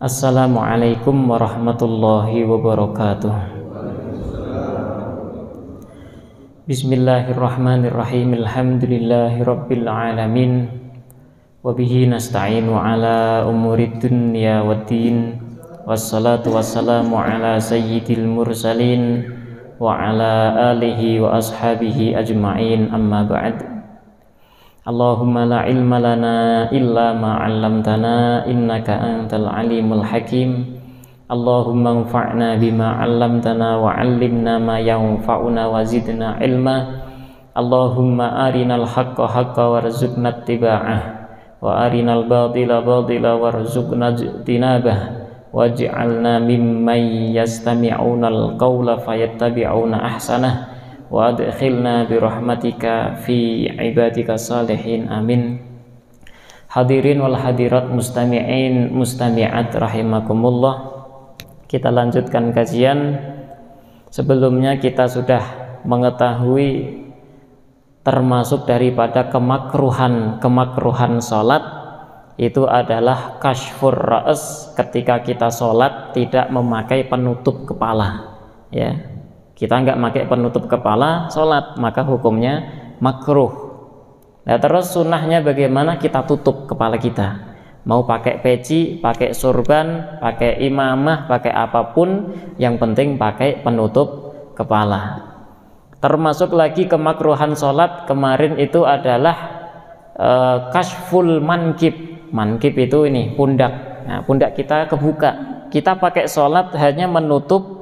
Assalamualaikum warahmatullahi wabarakatuh. Bismillahirrahmanirrahim. Alhamdulillahi rabbil alamin. Wabihi nasta'inu ala umurid dunya waddin. Wassalatu wassalamu ala sayyidil mursalin wa ala alihi wa ashabihi ajma'in, amma ba'd. Allahumma la ilma lana illa ma 'allamtana innaka antal alimul hakim. Allahumma anfa'na bima 'allamtana wa 'allimna ma yanfa'una wa zidna ilma. Allahumma arinal haqqa haqqa warzuqna ittiba'ah wa arinal batila batila warzuqna ijtinabah waj'alna mimman yastami'unal qawla fayattabi'una ahsanah wa adkhilna birahmatika fi ibadika salihin, amin. Hadirin wal hadirat, mustami'in mustami'at rahimakumullah. Kita lanjutkan kajian. Sebelumnya kita sudah mengetahui termasuk daripada kemakruhan salat itu adalah kasyfur ra's, ketika kita salat tidak memakai penutup kepala, ya. Kita nggak pakai penutup kepala sholat, maka hukumnya makruh. Nah, terus sunnahnya bagaimana? Kita tutup kepala kita. Mau pakai peci, pakai surban, pakai imamah, pakai apapun, yang penting pakai penutup kepala. Termasuk lagi kemakruhan sholat kemarin itu adalah kasyful mankib. Mankib itu ini pundak. Nah, pundak kita kebuka. Kita pakai sholat hanya menutup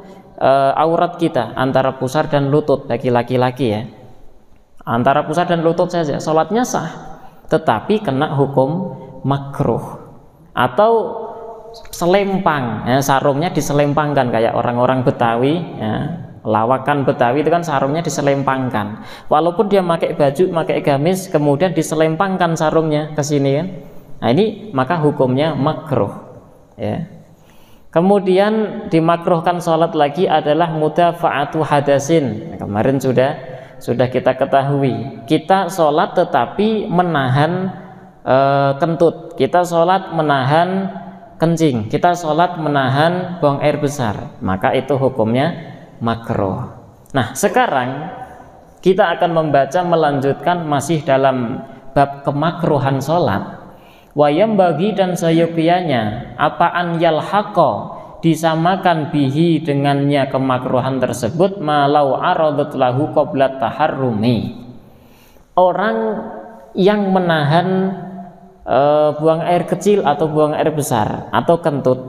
aurat kita antara pusar dan lutut bagi laki-laki, ya, antara pusar dan lutut saja, sholatnya sah, tetapi kena hukum makruh. Atau selempang, ya, sarungnya diselempangkan kayak orang-orang Betawi, ya, lawakan Betawi itu kan sarungnya diselempangkan, walaupun dia pakai baju, pakai gamis, kemudian diselempangkan sarungnya ke sini, kan. Nah, ini maka hukumnya makruh, ya. Kemudian dimakruhkan sholat lagi adalah mudafa'atu hadasin. Nah, kemarin sudah kita ketahui, kita sholat tetapi menahan kentut, kita sholat menahan kencing, kita sholat menahan buang air besar, maka itu hukumnya makruh. Nah, sekarang kita akan melanjutkan masih dalam bab kemakruhan sholat. Wayam bagi dan seyogianya apaan yalhaqa, disamakan bihi dengannya kemakruhan tersebut, malau aradat lahu qabla taharrumi. Orang yang menahan buang air kecil atau buang air besar atau kentut,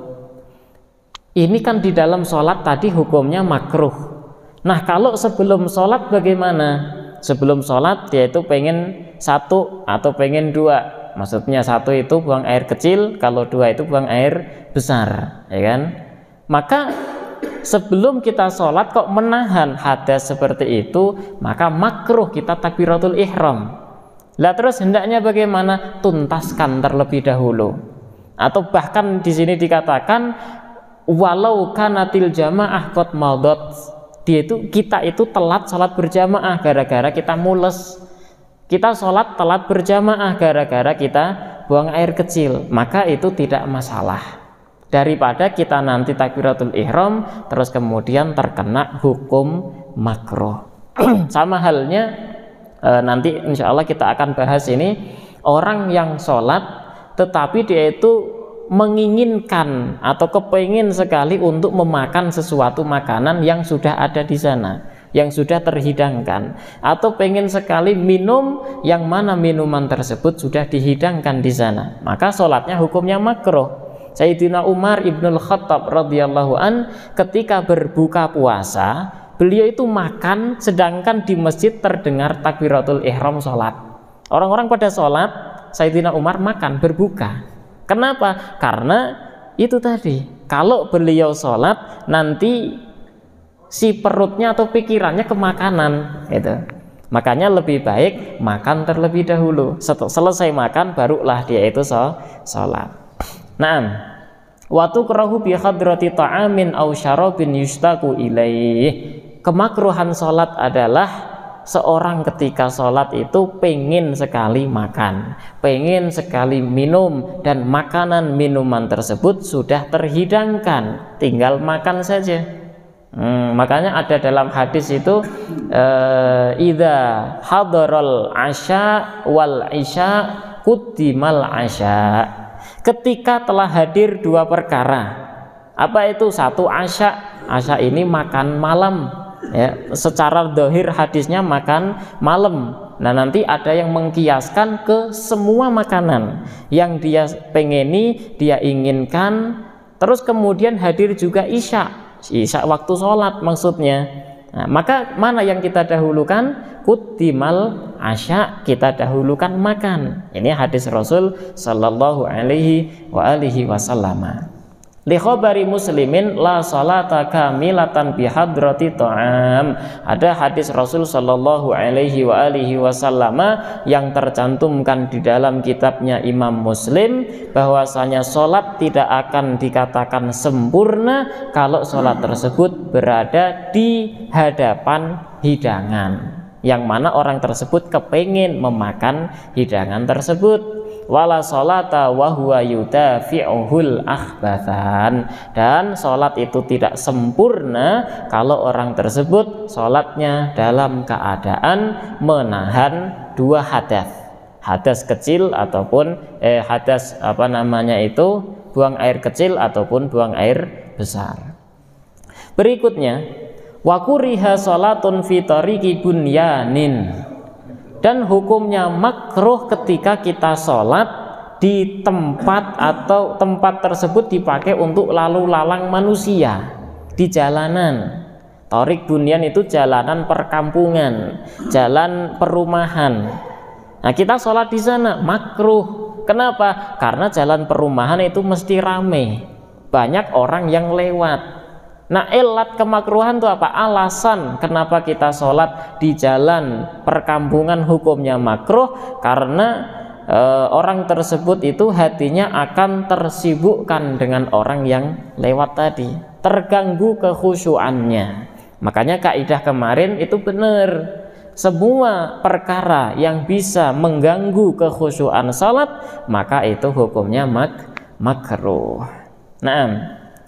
ini kan di dalam sholat tadi hukumnya makruh. Nah, kalau sebelum sholat bagaimana? Sebelum sholat dia itu pengen satu atau pengen dua. Maksudnya satu itu buang air kecil, kalau dua itu buang air besar, ya kan? Maka sebelum kita sholat kok menahan hadas seperti itu, maka makruh kita takbiratul ihram. Lah terus hendaknya bagaimana? Tuntaskan terlebih dahulu. Atau bahkan di sini dikatakan walau kanatil jamaah qad madat. Kita itu telat sholat berjamaah gara-gara kita mules. Kita sholat telat berjamaah gara-gara kita buang air kecil, maka itu tidak masalah, daripada kita nanti takbiratul ihram terus kemudian terkena hukum makruh. Sama halnya nanti insya Allah kita akan bahas ini, orang yang sholat tetapi dia itu menginginkan atau kepingin sekali untuk memakan sesuatu makanan yang sudah ada di sana, yang sudah terhidangkan, atau pengen sekali minum yang mana minuman tersebut sudah dihidangkan di sana, maka sholatnya hukumnya makruh. Sayyidina Umar ibnul Khattab radhiyallahu an ketika berbuka puasa, beliau itu makan sedangkan di masjid terdengar takbiratul ihram sholat. Orang-orang pada sholat, Sayyidina Umar makan berbuka. Kenapa? Karena itu tadi, kalau beliau sholat nanti si perutnya atau pikirannya ke makanan, gitu. Makanya lebih baik makan terlebih dahulu. Selesai makan barulah dia itu sholat. Naam. Wa tukrahu bi hadrati ta'amin aw syarabin yustaqu ilaih. Kemakruhan sholat adalah seorang ketika sholat itu pengen sekali makan, pengen sekali minum, dan makanan minuman tersebut sudah terhidangkan, tinggal makan saja. Makanya ada dalam hadis itu idza hadaral asya wal isya quddimal asya. Ketika telah hadir dua perkara, apa itu? Satu asya, asya ini makan malam ya, secara zahir hadisnya makan malam. Nah nanti ada yang mengkiaskan ke semua makanan yang dia pengeni, dia inginkan. Terus kemudian hadir juga isya, isya waktu sholat maksudnya. Nah, maka mana yang kita dahulukan? Quddimal asya, kita dahulukan makan. Ini hadis Rasul sallallahu alaihi wasallam. Li khabari Muslimin la salata kamilatan bi hadrati ta'am. Ada hadis Rasul sallallahu alaihi wasallam yang tercantumkan di dalam kitabnya Imam Muslim, bahwasanya salat tidak akan dikatakan sempurna kalau salat tersebut berada di hadapan hidangan, yang mana orang tersebut kepengin memakan hidangan tersebut. Wala sholata wa huwa yudafi'uhul akhbathan, dan sholat itu tidak sempurna kalau orang tersebut sholatnya dalam keadaan menahan dua hadas, hadas kecil ataupun hadas buang air kecil ataupun buang air besar. Berikutnya, wa kuriha sholatun fi tariqi bunyanin, dan hukumnya makruh ketika kita sholat di tempat atau tempat tersebut dipakai untuk lalu lalang manusia di jalanan. Tariq bunyan itu jalanan perkampungan, jalan perumahan. Nah kita sholat di sana makruh. Kenapa? Karena jalan perumahan itu mesti rame, banyak orang yang lewat. Nah ilat kemakruhan itu apa? Alasan kenapa kita sholat di jalan perkampungan hukumnya makruh, karena orang tersebut itu hatinya akan tersibukkan dengan orang yang lewat tadi, terganggu kekhusyuannya. Makanya kaidah kemarin itu benar, semua perkara yang bisa mengganggu kekhusyuan sholat maka itu hukumnya makruh. Nah,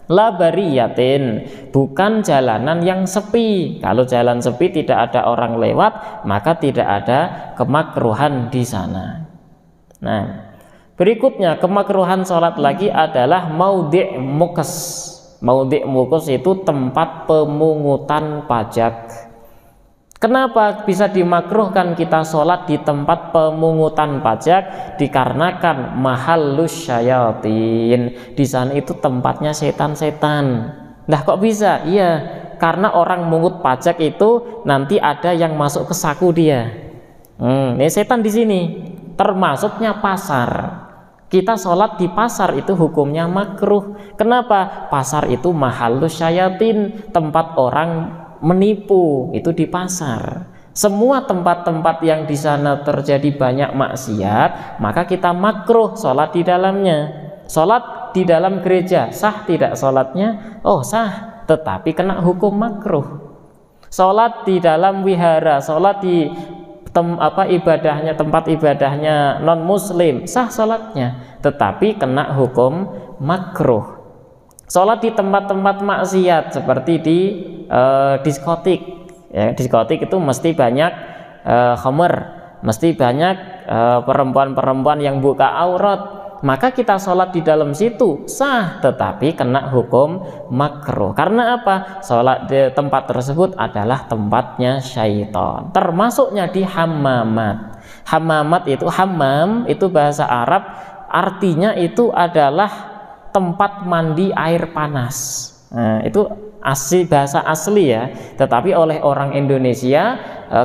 la bariyatin, bukan jalanan yang sepi. Kalau jalan sepi tidak ada orang lewat, maka tidak ada kemakruhan di sana. Nah, berikutnya kemakruhan sholat lagi adalah maudhi' mukas. Maudhi' mukas itu tempat pemungutan pajak. Kenapa bisa dimakruhkan kita sholat di tempat pemungutan pajak? Dikarenakan mahallus syayatin, di sana itu tempatnya setan-setan. Nah kok bisa? Iya, karena orang mungut pajak itu nanti ada yang masuk ke saku dia. Ini setan di sini. Termasuknya pasar. Kita sholat di pasar itu hukumnya makruh. Kenapa? Pasar itu mahallus syayatin, tempat orang menipu, itu di pasar. Semua tempat-tempat yang di sana terjadi banyak maksiat, maka kita makruh sholat di dalamnya. Sholat di dalam gereja sah tidak sholatnya? Oh sah, tetapi kena hukum makruh. Sholat di dalam wihara, sholat di tempat ibadahnya non muslim, sah sholatnya, tetapi kena hukum makruh. Sholat di tempat-tempat maksiat seperti di diskotik, ya, diskotik itu mesti banyak khamr, mesti banyak perempuan-perempuan yang buka aurat, maka kita sholat di dalam situ sah, tetapi kena hukum makruh. Karena apa? Sholat di tempat tersebut adalah tempatnya syaitan, termasuknya di hammamat. Hammamat itu, hammam itu bahasa Arab, artinya itu adalah tempat mandi air panas. Nah, itu bahasa asli ya, tetapi oleh orang Indonesia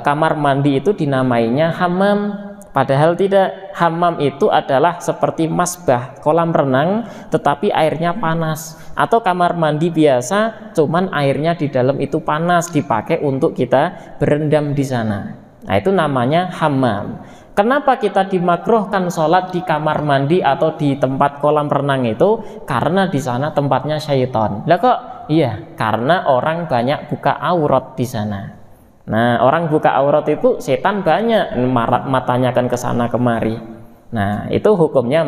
kamar mandi itu dinamainya hammam, padahal tidak. Hammam itu adalah seperti masbah, kolam renang, tetapi airnya panas. Atau kamar mandi biasa, cuman airnya di dalam itu panas, dipakai untuk kita berendam di sana. Nah itu namanya hammam. Kenapa kita dimakruhkan sholat di kamar mandi atau di tempat kolam renang itu? Karena di sana tempatnya syaitan. Lah kok? Iya, karena orang banyak buka aurat di sana. Nah, orang buka aurat itu setan banyak, matanya akan ke sana kemari. Nah, itu hukumnya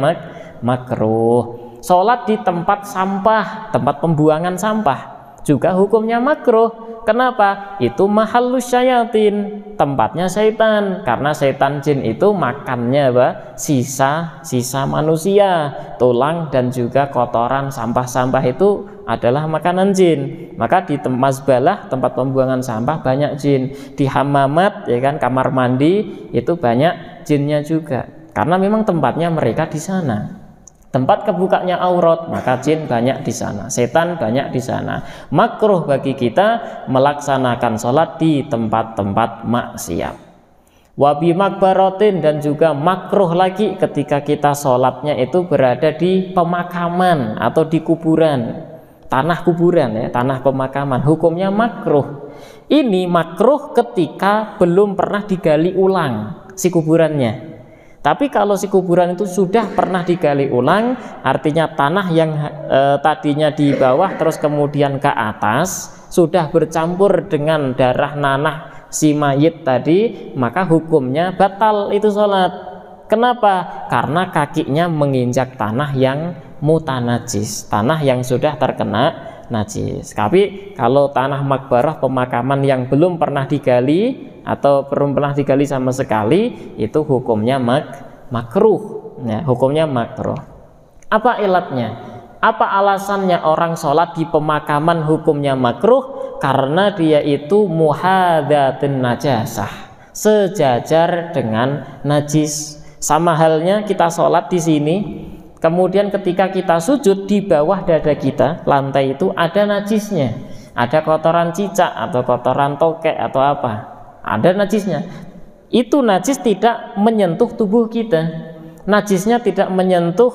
makruh. Sholat di tempat sampah, tempat pembuangan sampah, juga hukumnya makruh. Kenapa? Itu mahallus syayatin, tempatnya setan. Karena setan jin itu makannya sisa manusia, tulang dan juga kotoran, sampah-sampah itu adalah makanan jin. Maka di mazbalah, tempat pembuangan sampah, banyak jin. Di hamamat, ya kan, kamar mandi itu banyak jinnya juga. Karena memang tempatnya mereka di sana. Tempat kebukanya aurat, maka jin banyak di sana, setan banyak di sana. Makruh bagi kita melaksanakan sholat di tempat-tempat maksiat. Wabi makbarotin, dan juga makruh lagi ketika kita sholatnya itu berada di pemakaman atau di kuburan, tanah kuburan ya, tanah pemakaman, hukumnya makruh. Ini makruh ketika belum pernah digali ulang si kuburannya. Tapi kalau si kuburan itu sudah pernah digali ulang, artinya tanah yang tadinya di bawah terus kemudian ke atas sudah bercampur dengan darah nanah si mayit tadi, maka hukumnya batal itu sholat. Kenapa? Karena kakinya menginjak tanah yang mutanajis, tanah yang sudah terkena najis. Tapi kalau tanah makbarah, pemakaman yang belum pernah digali atau belum pernah digali sama sekali, itu hukumnya makruh ya, hukumnya makruh. Apa ilatnya? Apa alasannya orang sholat di pemakaman hukumnya makruh? Karena dia itu muhadatun najasah, sejajar dengan najis. Sama halnya kita sholat di sini, kemudian ketika kita sujud, di bawah dada kita, lantai itu ada najisnya, ada kotoran cicak atau kotoran tokek atau apa, ada najisnya. Itu najis tidak menyentuh tubuh kita, najisnya tidak menyentuh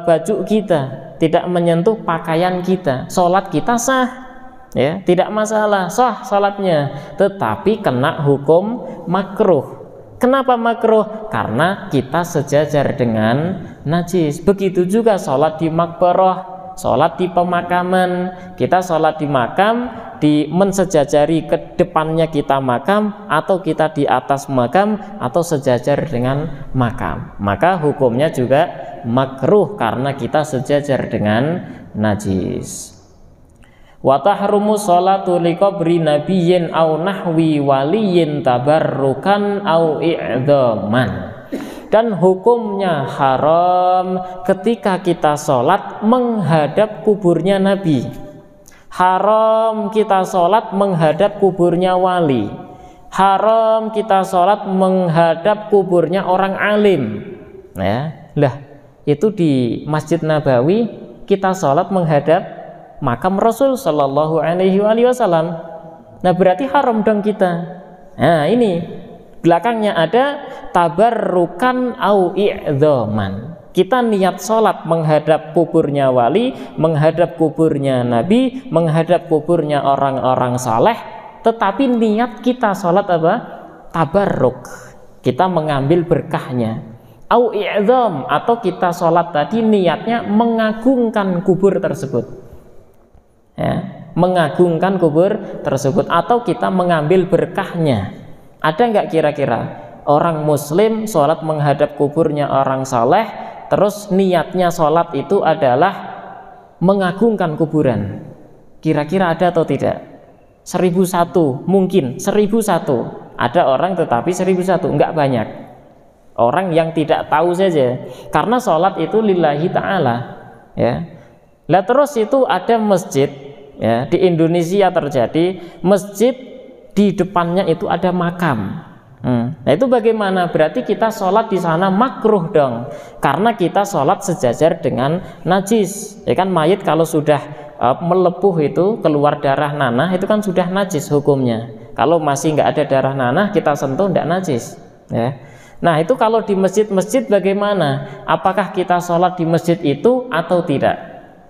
baju kita, tidak menyentuh pakaian kita, sholat kita sah ya, tidak masalah, sah sholatnya. Tetapi kena hukum makruh. Kenapa makruh? Karena kita sejajar dengan najis. Begitu juga sholat di makbarah, sholat di pemakaman. Kita sholat di makam, di mensejajari ke depannya kita makam, atau kita di atas makam, atau sejajar dengan makam, maka hukumnya juga makruh karena kita sejajar dengan najis. Wa tahrumu sholatu liqabri nabiyyin au nahwi waliyin tabarrukan au i'dhaman. Dan hukumnya haram ketika kita sholat menghadap kuburnya Nabi. Haram kita sholat menghadap kuburnya wali. Haram kita sholat menghadap kuburnya orang alim ya. Lah, itu di Masjid Nabawi kita sholat menghadap makam Rasul Shallallahu Alaihi Wasallam. Nah, berarti haram dong kita. Nah, ini belakangnya ada tabarrukan au i'dhaman. Kita niat sholat menghadap kuburnya wali, menghadap kuburnya nabi, menghadap kuburnya orang-orang saleh, tetapi niat kita sholat apa? Tabarruk. Kita mengambil berkahnya. Au i'dham, atau kita sholat tadi niatnya mengagungkan kubur tersebut. Ya, mengagungkan kubur tersebut, atau kita mengambil berkahnya. Ada nggak kira-kira orang muslim sholat menghadap kuburnya orang saleh, terus niatnya sholat itu adalah mengagungkan kuburan? Kira-kira ada atau tidak? 1001 mungkin, 1001 ada orang, tetapi 1001 nggak banyak orang yang tidak tahu saja, karena sholat itu lillahi ta'ala ya. Lah terus itu ada masjid ya, di Indonesia terjadi masjid di depannya itu ada makam. Nah itu bagaimana? Berarti kita sholat di sana makruh dong, karena kita sholat sejajar dengan najis. Ya kan, mayit kalau sudah melepuh itu keluar darah nanah itu kan sudah najis hukumnya. Kalau masih nggak ada darah nanah kita sentuh nggak najis. Ya. Nah itu kalau di masjid-masjid bagaimana? Apakah kita sholat di masjid itu atau tidak?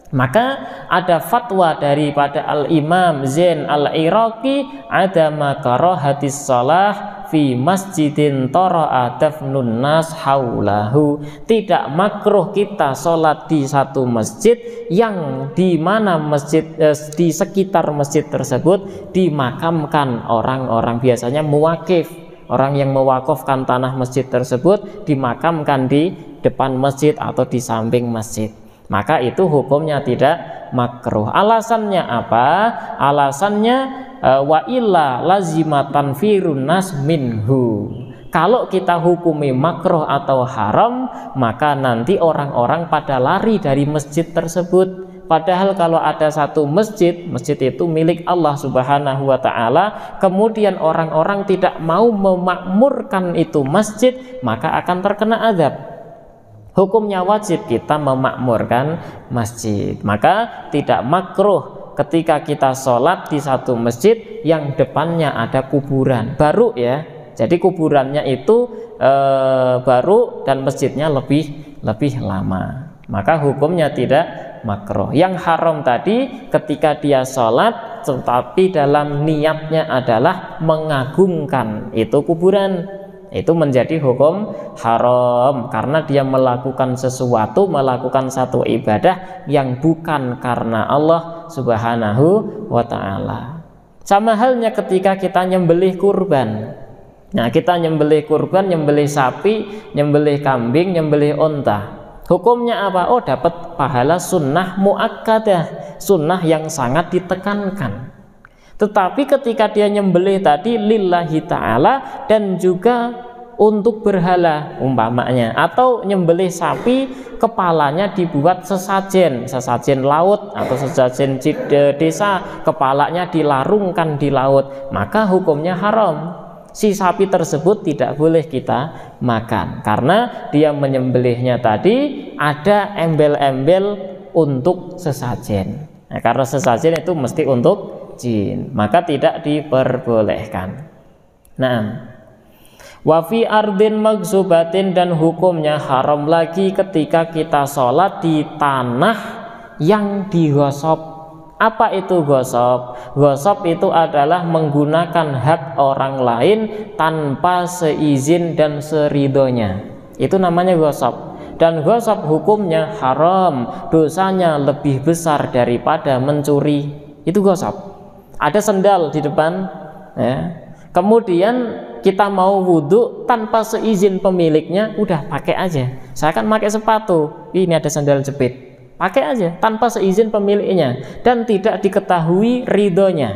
Maka ada fatwa daripada Al-Imam Zain Al-Iraqi ada makarahatis shalah fi masjidin tara'a dafnun nas haulahu. Tidak makruh kita sholat di satu masjid yang di mana masjid di sekitar masjid tersebut dimakamkan orang-orang, biasanya muwakif, orang yang mewakafkan tanah masjid tersebut dimakamkan di depan masjid atau di samping masjid. Maka itu hukumnya tidak makruh. Alasannya apa? Alasannya wa illa lazimatan firun nas minhu. Kalau kita hukumi makruh atau haram, maka nanti orang-orang pada lari dari masjid tersebut. Padahal kalau ada satu masjid, masjid itu milik Allah Subhanahu wa ta'ala, kemudian orang-orang tidak mau memakmurkan itu masjid, maka akan terkena azab. Hukumnya wajib kita memakmurkan masjid. Maka tidak makruh ketika kita sholat di satu masjid yang depannya ada kuburan baru ya. Jadi kuburannya itu baru dan masjidnya lebih lama. Maka hukumnya tidak makruh. Yang haram tadi ketika dia sholat tetapi dalam niatnya adalah mengagungkan itu kuburan, itu menjadi hukum haram karena dia melakukan sesuatu, melakukan satu ibadah yang bukan karena Allah Subhanahu wa ta'ala. Sama halnya ketika kita nyembelih kurban. Nah, kita nyembelih kurban, nyembelih sapi, nyembelih kambing, nyembelih unta. Hukumnya apa? Oh, dapat pahala sunnah muakkadah, sunnah yang sangat ditekankan. Tetapi ketika dia nyembelih tadi lillahi ta'ala dan juga untuk berhala umpamanya, atau nyembelih sapi kepalanya dibuat sesajen laut atau sesajen desa, kepalanya dilarungkan di laut, maka hukumnya haram. Si sapi tersebut tidak boleh kita makan karena dia menyembelihnya tadi ada embel-embel untuk sesajen. Nah, karena sesajen itu mesti untuk jin, maka tidak diperbolehkan. Nah, wa fi ardin magsubatin, dan hukumnya haram lagi ketika kita sholat di tanah yang digosok. Apa itu gosok? Gosok itu adalah menggunakan hak orang lain tanpa seizin dan seridhonya. Itu namanya gosok. Dan gosok hukumnya haram, dosanya lebih besar daripada mencuri. Itu gosok. Ada sendal di depan ya. Kemudian kita mau wudhu tanpa seizin pemiliknya, udah pakai aja. Saya kan pakai sepatu, ini ada sandal jepit, pakai aja tanpa seizin pemiliknya dan tidak diketahui ridhonya.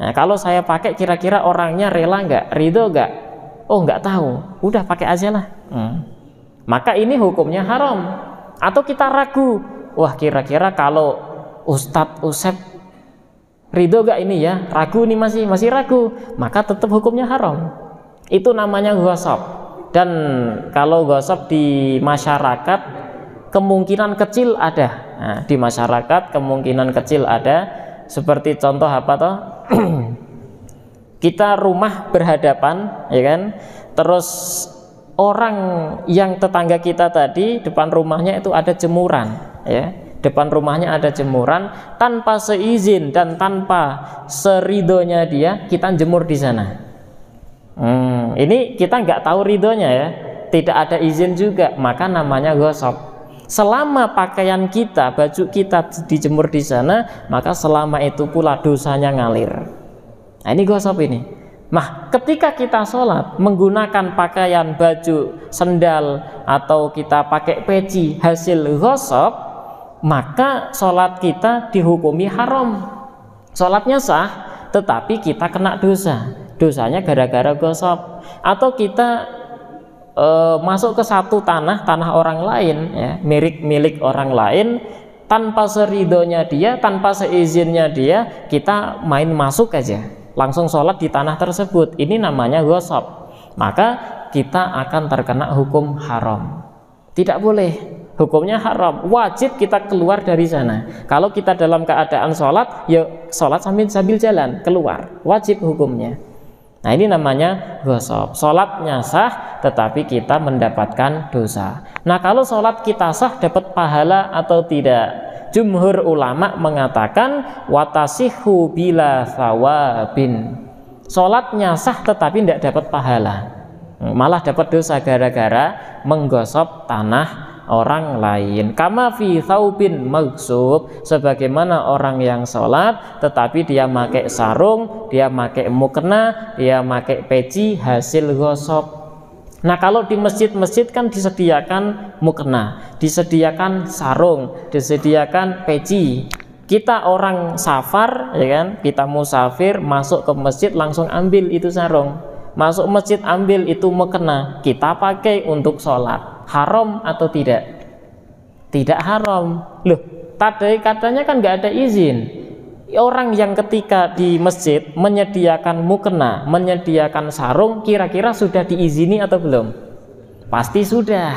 Nah, kalau saya pakai kira-kira orangnya rela nggak, ridho nggak? Oh, nggak tahu, udah pakai aja lah. Maka ini hukumnya haram. Atau kita ragu, wah kira-kira kalau Ustadz Usep ridho gak ini ya, ragu nih, masih ragu, maka tetap hukumnya haram. Itu namanya ghasab. Dan kalau ghasab di masyarakat kemungkinan kecil ada. Nah, di masyarakat kemungkinan kecil ada. Seperti contoh apa toh? Kita rumah berhadapan, ya kan? Terus orang yang tetangga kita tadi depan rumahnya itu ada jemuran, ya. Depan rumahnya ada jemuran, tanpa seizin dan tanpa seridhonya dia, kita jemur di sana. Ini kita nggak tahu ridhonya ya, tidak ada izin juga, maka namanya ghasab. Selama pakaian kita, baju kita dijemur di sana, maka selama itu pula dosanya ngalir. Nah, ini ghasab ini. Nah, ketika kita sholat menggunakan pakaian, baju, sendal, atau kita pakai peci hasil ghasab, maka sholat kita dihukumi haram. Sholatnya sah, tetapi kita kena dosa. Dosanya gara-gara ghasab. Atau kita masuk ke satu tanah orang lain, ya, milik orang lain, tanpa seridhonya dia, tanpa seizinnya dia, kita main masuk aja, langsung sholat di tanah tersebut. Ini namanya ghasab. Maka kita akan terkena hukum haram. Tidak boleh. Hukumnya haram, wajib kita keluar dari sana. Kalau kita dalam keadaan sholat, ya sholat sambil jalan, keluar, wajib hukumnya. Nah, ini namanya ghasab. Sholatnya sah, tetapi kita mendapatkan dosa. Nah, kalau sholat kita sah, dapat pahala atau tidak? Jumhur ulama mengatakan watasihhu bila thawabin. sholatnya sah tetapi tidak dapat pahala, malah dapat dosa gara-gara menggosok tanah orang lain. Kama fi tsaubin maghsub, sebagaimana orang yang sholat tetapi dia pakai sarung, dia pakai mukena, dia pakai peci hasil gosok. Nah, kalau di masjid-masjid kan disediakan mukena, disediakan sarung, disediakan peci. Kita orang safar, ya kan, kita musafir masuk ke masjid langsung ambil itu sarung, masuk masjid ambil itu mukena, kita pakai untuk sholat. Haram atau tidak? Tidak haram. Loh, tadi katanya kan nggak ada izin. Orang yang ketika di masjid menyediakan mukena, menyediakan sarung, kira-kira sudah diizini atau belum? Pasti sudah.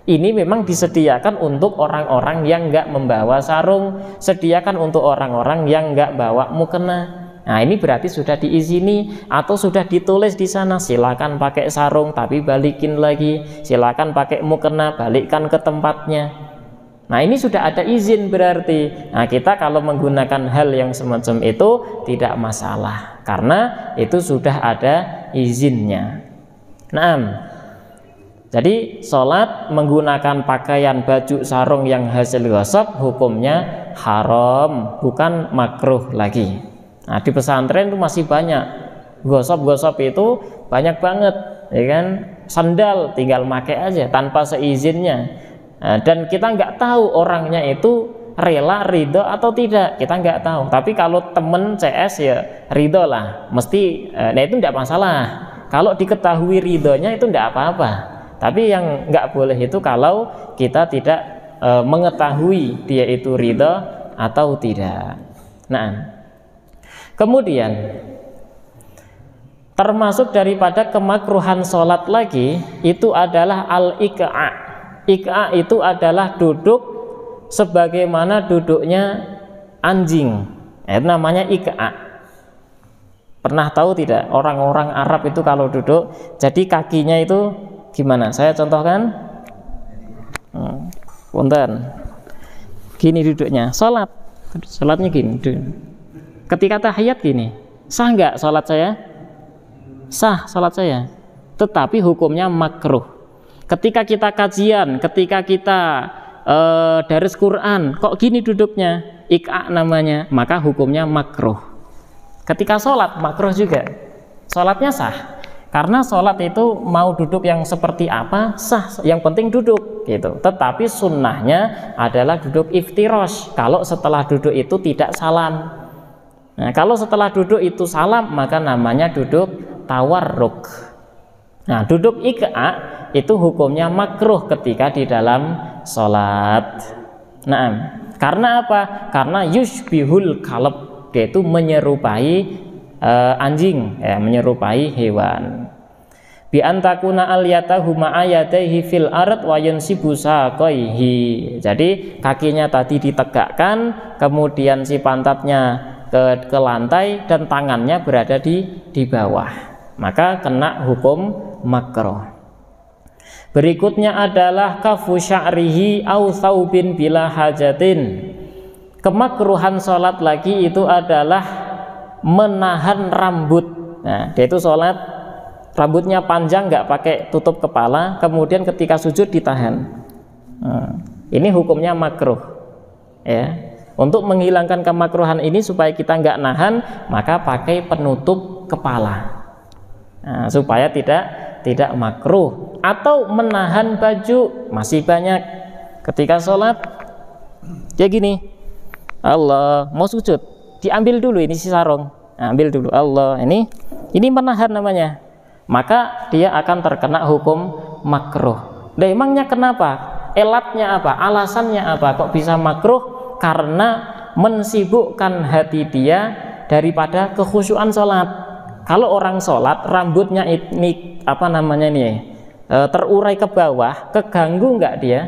Ini memang disediakan untuk orang-orang yang nggak membawa sarung, sediakan untuk orang-orang yang nggak bawa mukena. Nah, ini berarti sudah diizini atau sudah ditulis di sana, silakan pakai sarung tapi balikin lagi, silakan pakai mukena, balikkan ke tempatnya. Nah, ini sudah ada izin berarti. Nah, kita kalau menggunakan hal yang semacam itu tidak masalah karena itu sudah ada izinnya. Nah, jadi sholat menggunakan pakaian baju sarung yang hasil gosok hukumnya haram, bukan makruh lagi. Nah, di pesantren itu masih banyak gosok-gosok itu banyak banget, ya kan? Sandal tinggal pakai aja tanpa seizinnya. Nah, dan kita nggak tahu orangnya itu rela, ridho atau tidak, kita nggak tahu. Tapi kalau temen CS ya ridho lah, mesti. Nah, itu nggak masalah. Kalau diketahui ridhonya itu nggak apa-apa. Tapi yang nggak boleh itu kalau kita tidak mengetahui dia itu ridho atau tidak. Nah, kemudian termasuk daripada kemakruhan sholat lagi itu adalah al-iqa'. Iqa' itu adalah duduk sebagaimana duduknya anjing. Itu namanya iqa'. Pernah tahu tidak orang-orang Arab itu kalau duduk, jadi kakinya itu gimana? Saya contohkan. Punten. Gini duduknya. Sholatnya gini. Ketika tahiyat gini. Sah nggak sholat saya? Sah sholat saya. Tetapi hukumnya makruh. Ketika kita kajian, ketika kita daris Quran, kok gini duduknya? Iqa' namanya. Maka hukumnya makruh. Ketika sholat makruh juga. Sholatnya sah. Karena sholat itu mau duduk yang seperti apa sah, yang penting duduk gitu. Tetapi sunnahnya adalah duduk iftirosh. Kalau setelah duduk itu tidak salam. Nah, kalau setelah duduk itu salam maka namanya duduk tawarruk. Nah, duduk iqa' itu hukumnya makruh ketika di dalam sholat. Nah, karena apa? Karena yushbihul kalb, dia itu menyerupai anjing, ya, menyerupai hewan. Bi antakuna aliyatahu ma'ayataihi fil ard wa yansibu saqaihi. Jadi kakinya tadi ditegakkan, kemudian si pantatnya ke lantai dan tangannya berada di bawah. Maka kena hukum makruh. Berikutnya adalah kafu sya'rihi au tsaubin bila hajatin. Kemakruhan sholat lagi itu adalah menahan rambut. Nah, dia itu sholat rambutnya panjang, nggak pakai tutup kepala, kemudian ketika sujud ditahan. Nah, ini hukumnya makruh. Ya, untuk menghilangkan kemakruhan ini supaya kita nggak nahan, maka pakai penutup kepala. Nah, supaya tidak makruh. Atau menahan baju, masih banyak. Ketika sholat, dia gini, Allah mau sujud, diambil dulu ini si sarung, ambil dulu Allah, ini menahan namanya, maka dia akan terkena hukum makruh. Nah, emangnya kenapa? Elatnya apa? Alasannya apa? Kok bisa makruh? Karena mensibukkan hati dia daripada kekhusyuan sholat. Kalau orang sholat rambutnya ini terurai ke bawah, keganggu nggak dia?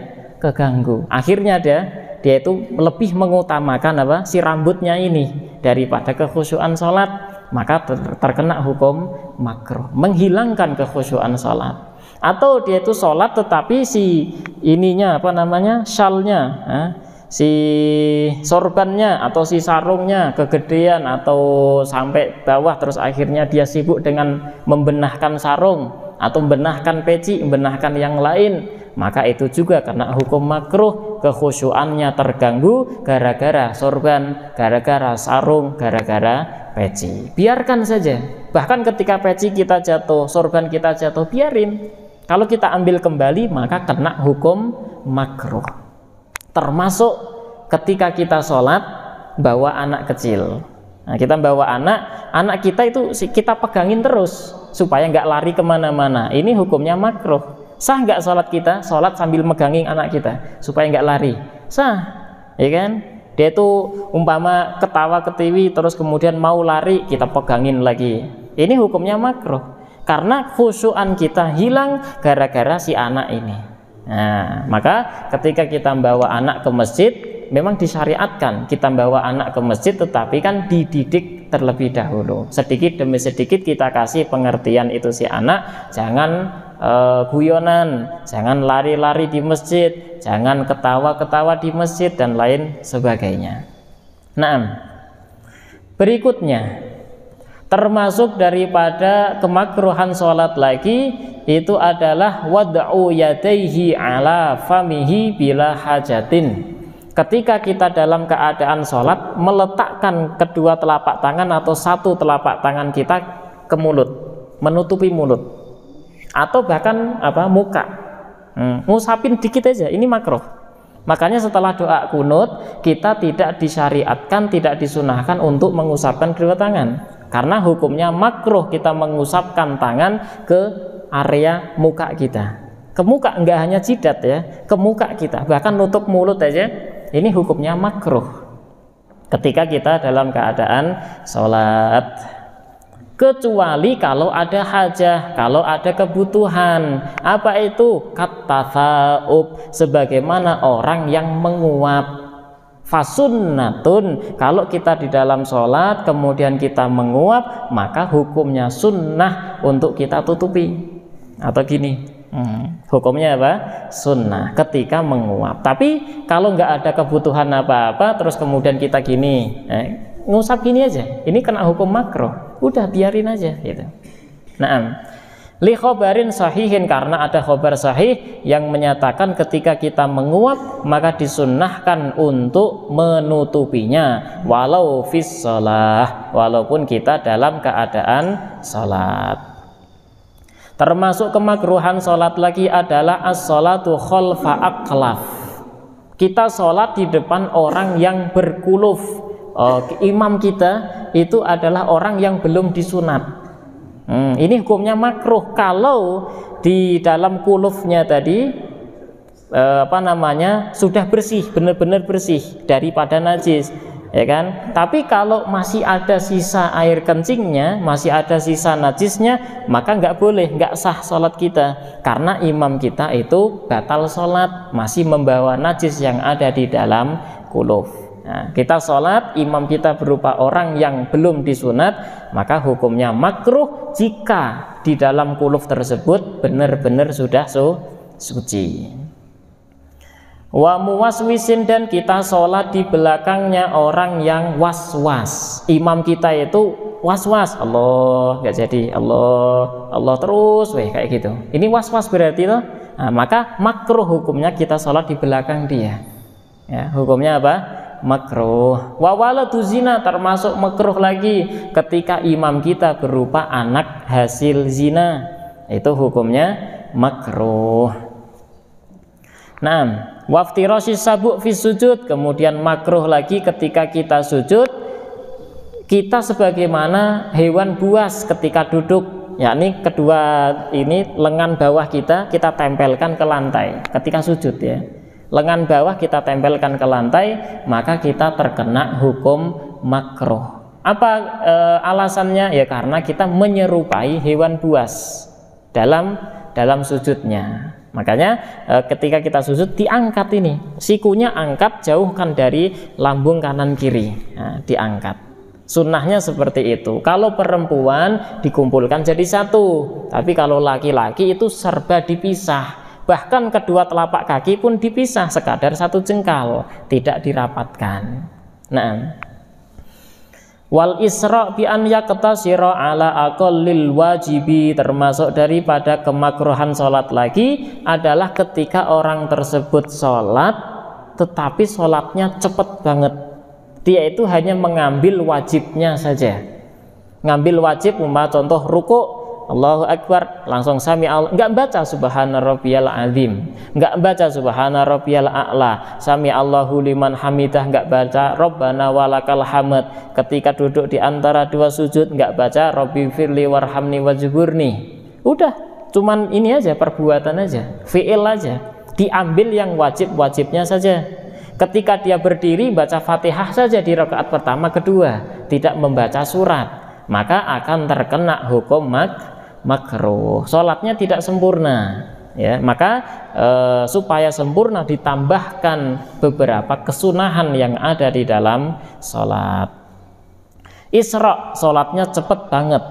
Keganggu. Akhirnya dia itu lebih mengutamakan si rambutnya ini daripada kekhusyuan sholat, maka terkena hukum makruh, menghilangkan kekhusyuan sholat. Atau dia itu sholat tetapi si ininya syalnya, si sorbannya atau si sarungnya kegedean atau sampai bawah, terus akhirnya dia sibuk dengan membenahkan sarung atau membenahkan peci, membenahkan yang lain, maka itu juga karena hukum makruh, kekhusyuannya terganggu gara-gara sorban, gara-gara sarung, gara-gara peci. Biarkan saja. Bahkan ketika peci kita jatuh, sorban kita jatuh, biarin. Kalau kita ambil kembali maka kena hukum makruh. Termasuk ketika kita sholat bawa anak kecil. Nah, kita bawa anak kita itu kita pegangin terus supaya nggak lari kemana-mana. Ini hukumnya makruh. Sah nggak sholat kita? Sholat sambil megangin anak kita supaya nggak lari. Sah, ya kan? Dia itu umpama ketawa ketiwi terus kemudian mau lari, kita pegangin lagi. Ini hukumnya makruh karena khusyuan kita hilang gara-gara si anak ini. Nah, maka ketika kita membawa anak ke masjid, memang disyariatkan kita bawa anak ke masjid, tetapi kan dididik terlebih dahulu. Sedikit demi sedikit kita kasih pengertian itu si anak, jangan guyonan, jangan lari-lari di masjid, jangan ketawa-ketawa di masjid dan lain sebagainya. Nah, berikutnya termasuk daripada kemakruhan sholat lagi itu adalah wad'u yadaihi ala famihi bila hajatin. Ketika kita dalam keadaan sholat meletakkan kedua telapak tangan atau satu telapak tangan kita ke mulut, menutupi mulut, atau bahkan muka, ngusapin dikit aja, ini makruh. Makanya setelah doa kunut kita tidak disyariatkan, tidak disunahkan untuk mengusapkan kedua tangan, karena hukumnya makruh kita mengusapkan tangan ke area muka kita, ke muka, enggak hanya jidat ya, ke muka kita, bahkan nutup mulut aja, ini hukumnya makruh ketika kita dalam keadaan sholat, kecuali kalau ada hajah, kalau ada kebutuhan. Apa itu? Kattatha'ub, sebagaimana orang yang menguap. Fasunnatun, kalau kita di dalam sholat kemudian kita menguap, maka hukumnya sunnah untuk kita tutupi. Atau gini, hukumnya apa? Sunnah ketika menguap. Tapi kalau nggak ada kebutuhan apa-apa, terus kemudian kita gini, ngusap gini aja, ini kena hukum makruh. Udah biarin aja gitu. Nah, li khobarin sahihin, karena ada khobar sahih yang menyatakan ketika kita menguap maka disunnahkan untuk menutupinya walau fis shalah, walaupun kita dalam keadaan salat. Termasuk kemakruhan sholat lagi adalah as-sholatu khalfa aqlaf. Kita sholat di depan orang yang berkuluf. Imam kita itu adalah orang yang belum disunat. Ini hukumnya makruh kalau di dalam kulufnya tadi sudah bersih, benar-benar bersih daripada najis, ya kan? Tapi kalau masih ada sisa air kencingnya, masih ada sisa najisnya, maka nggak boleh, nggak sah sholat kita, karena imam kita itu batal sholat, masih membawa najis yang ada di dalam kuluf. Nah, kita sholat, imam kita berupa orang yang belum disunat, maka hukumnya makruh jika di dalam kuluf tersebut benar-benar sudah suci. Wa muwaswisin, dan kita sholat di belakangnya orang yang was-was. Imam kita itu was-was, Allah nggak jadi, Allah terus, kayak gitu. Ini was-was berarti loh. Nah, maka makruh hukumnya kita sholat di belakang dia. Ya, hukumnya apa? Makruh. Wa waladu zina, termasuk makruh lagi ketika imam kita berupa anak hasil zina, itu hukumnya makruh. Nah, waftirosis sabuk fi sujud, kemudian makruh lagi ketika kita sujud kita sebagaimana hewan buas ketika duduk, yakni kedua ini lengan bawah kita tempelkan ke lantai ketika sujud ya. Lengan bawah kita tempelkan ke lantai, maka kita terkena hukum makruh. Apa alasannya? Ya karena kita menyerupai hewan buas dalam sujudnya. Makanya ketika kita sujud diangkat ini, sikunya angkat, jauhkan dari lambung kanan kiri, nah, diangkat. Sunnahnya seperti itu. Kalau perempuan dikumpulkan jadi satu, tapi kalau laki-laki itu serba dipisah. Bahkan kedua telapak kaki pun dipisah sekadar 1 jengkal, tidak dirapatkan. Nah, wal isra' bi an yaqtasira ala aqallil wajibi, termasuk daripada kemakruhan sholat lagi adalah ketika orang tersebut sholat tetapi sholatnya cepat banget. Dia itu hanya mengambil wajibnya saja. Ngambil wajib, contoh ruku, Allahu Akbar, langsung sami Allah, enggak baca subhana rabbiyal azim, enggak baca subhana rabbiyal a'la, sami Allahu liman hamidah, enggak baca rabbana walakal hamd. Ketika duduk di antara 2 sujud enggak baca rabbi firli warhamni wajburni. Udah, cuman ini aja, perbuatan aja, fi'il aja, diambil yang wajib-wajibnya saja. Ketika dia berdiri baca Fatihah saja di rakaat pertama kedua, tidak membaca surat, maka akan terkena hukum makruh. Sholatnya tidak sempurna, ya. Maka supaya sempurna ditambahkan beberapa kesunahan yang ada di dalam sholat. Isra', sholatnya cepat banget,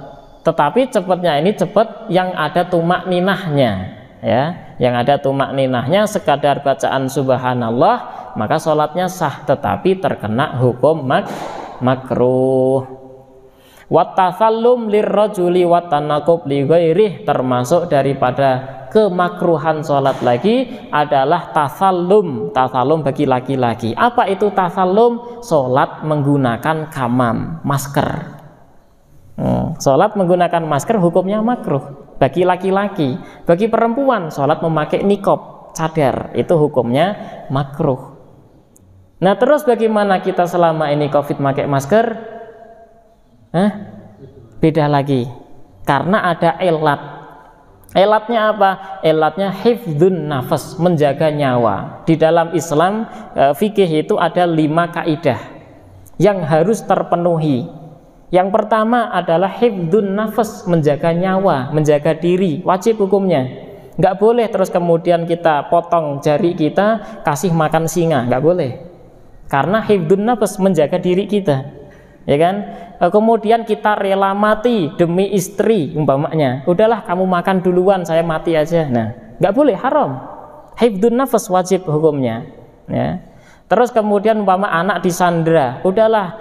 tetapi cepatnya ini cepat yang ada tumak ninahnya, ya. Yang ada tumak ninahnya sekadar bacaan subhanallah, maka sholatnya sah, tetapi terkena hukum makruh. Wattasallum lirrajuli watanaqub li ghairih, termasuk daripada kemakruhan sholat lagi adalah tasallum. Tasallum bagi laki-laki. Apa itu tasallum? Sholat menggunakan kamam, masker. Sholat menggunakan masker hukumnya makruh bagi laki-laki. Bagi perempuan sholat memakai niqab, cadar, itu hukumnya makruh. Nah, terus bagaimana kita selama ini COVID pakai masker? Beda lagi, karena ada elat. Elatnya apa? Elatnya hifdzun nafas, menjaga nyawa. Di dalam Islam fikih itu ada 5 kaidah yang harus terpenuhi. Yang pertama adalah hifdzun nafas, menjaga nyawa, menjaga diri, wajib hukumnya. Nggak boleh terus kemudian kita potong jari kita kasih makan singa, nggak boleh. Karena hifdzun nafas, menjaga diri kita, ya kan? Kemudian kita rela mati demi istri umpamanya. Udahlah kamu makan duluan, saya mati aja. Nah, nggak boleh, haram. Hifdzun nafas wajib hukumnya, ya. Terus kemudian umpama anak disandra, udahlah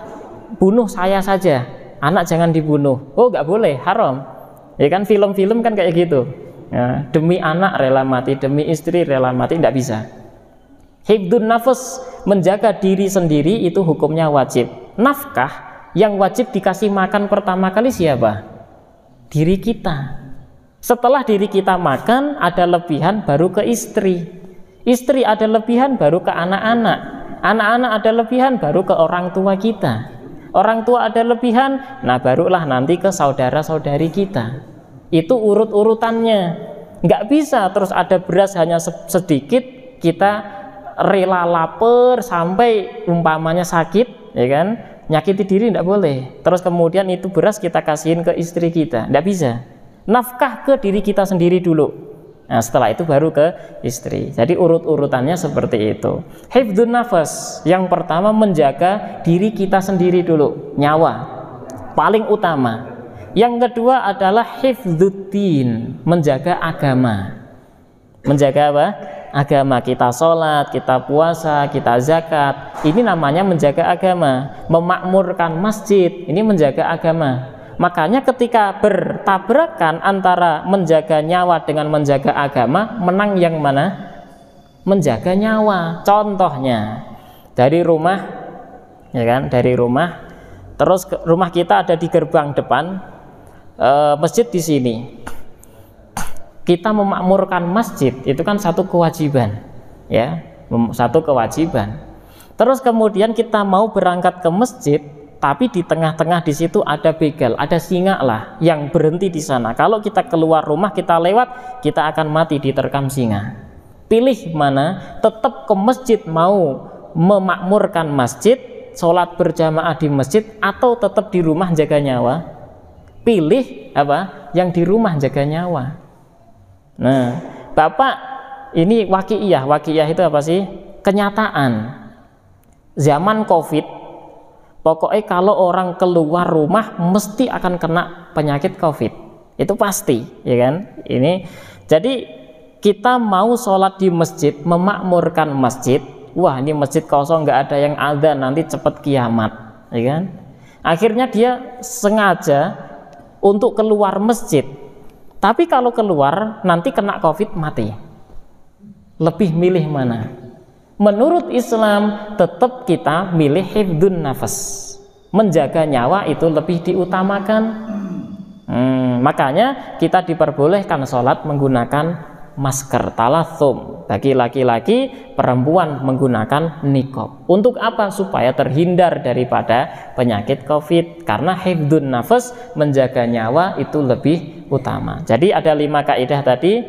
bunuh saya saja, anak jangan dibunuh. Oh, nggak boleh, haram. Ya kan, film-film kan kayak gitu. Ya, demi anak rela mati, demi istri rela mati, nggak bisa. Hifdzun nafas, menjaga diri sendiri, itu hukumnya wajib. Nafkah yang wajib dikasih makan pertama kali siapa? Diri kita. Setelah diri kita makan, ada lebihan baru ke istri. Istri ada lebihan baru ke anak-anak. Anak-anak ada lebihan baru ke orang tua kita. Orang tua ada lebihan, nah barulah nanti ke saudara-saudari kita. Itu urut-urutannya. Nggak bisa terus ada beras hanya sedikit, kita rela lapar sampai umpamanya sakit, ya kan? Nyakiti diri tidak boleh. Terus kemudian itu beras kita kasihin ke istri kita, tidak bisa. Nafkah ke diri kita sendiri dulu. Nah, setelah itu baru ke istri. Jadi urut-urutannya seperti itu. Hifdzun nafas, yang pertama menjaga diri kita sendiri dulu, nyawa paling utama. Yang kedua adalah hifdzuddin, menjaga agama. Menjaga apa? Agama. Kita sholat, kita puasa, kita zakat, ini namanya menjaga agama. Memakmurkan masjid, ini menjaga agama. Makanya ketika bertabrakan antara menjaga nyawa dengan menjaga agama, menang yang mana? Menjaga nyawa. Contohnya dari rumah, ya kan, dari rumah, terus rumah kita ada di gerbang depan, masjid di sini. Kita memakmurkan masjid itu kan satu kewajiban, ya, satu kewajiban. Terus kemudian kita mau berangkat ke masjid, tapi di tengah-tengah di situ ada begal, ada singa lah yang berhenti di sana. Kalau kita keluar rumah, kita lewat, kita akan mati diterkam singa. Pilih mana? Tetap ke masjid mau memakmurkan masjid, sholat berjamaah di masjid, atau tetap di rumah jaga nyawa? Pilih apa? Yang di rumah jaga nyawa. Nah, Bapak, ini waqi'iyah. Waqi'iyah itu apa sih? Kenyataan. Zaman COVID, pokoknya kalau orang keluar rumah mesti akan kena penyakit COVID. Itu pasti, ya kan? Ini jadi kita mau sholat di masjid, memakmurkan masjid, wah ini masjid kosong, nggak ada yang adzan, nanti cepat kiamat, ya kan? Akhirnya dia sengaja untuk keluar masjid, tapi kalau keluar nanti kena COVID mati. Lebih milih mana? Menurut Islam tetap kita milih hifdzun nafas, menjaga nyawa itu lebih diutamakan. Makanya kita diperbolehkan sholat menggunakan masker talathum, bagi laki-laki, perempuan menggunakan niqab. Untuk apa? Supaya terhindar daripada penyakit COVID, karena hifdzun nafas, menjaga nyawa itu lebih utama. Jadi ada 5 kaidah tadi.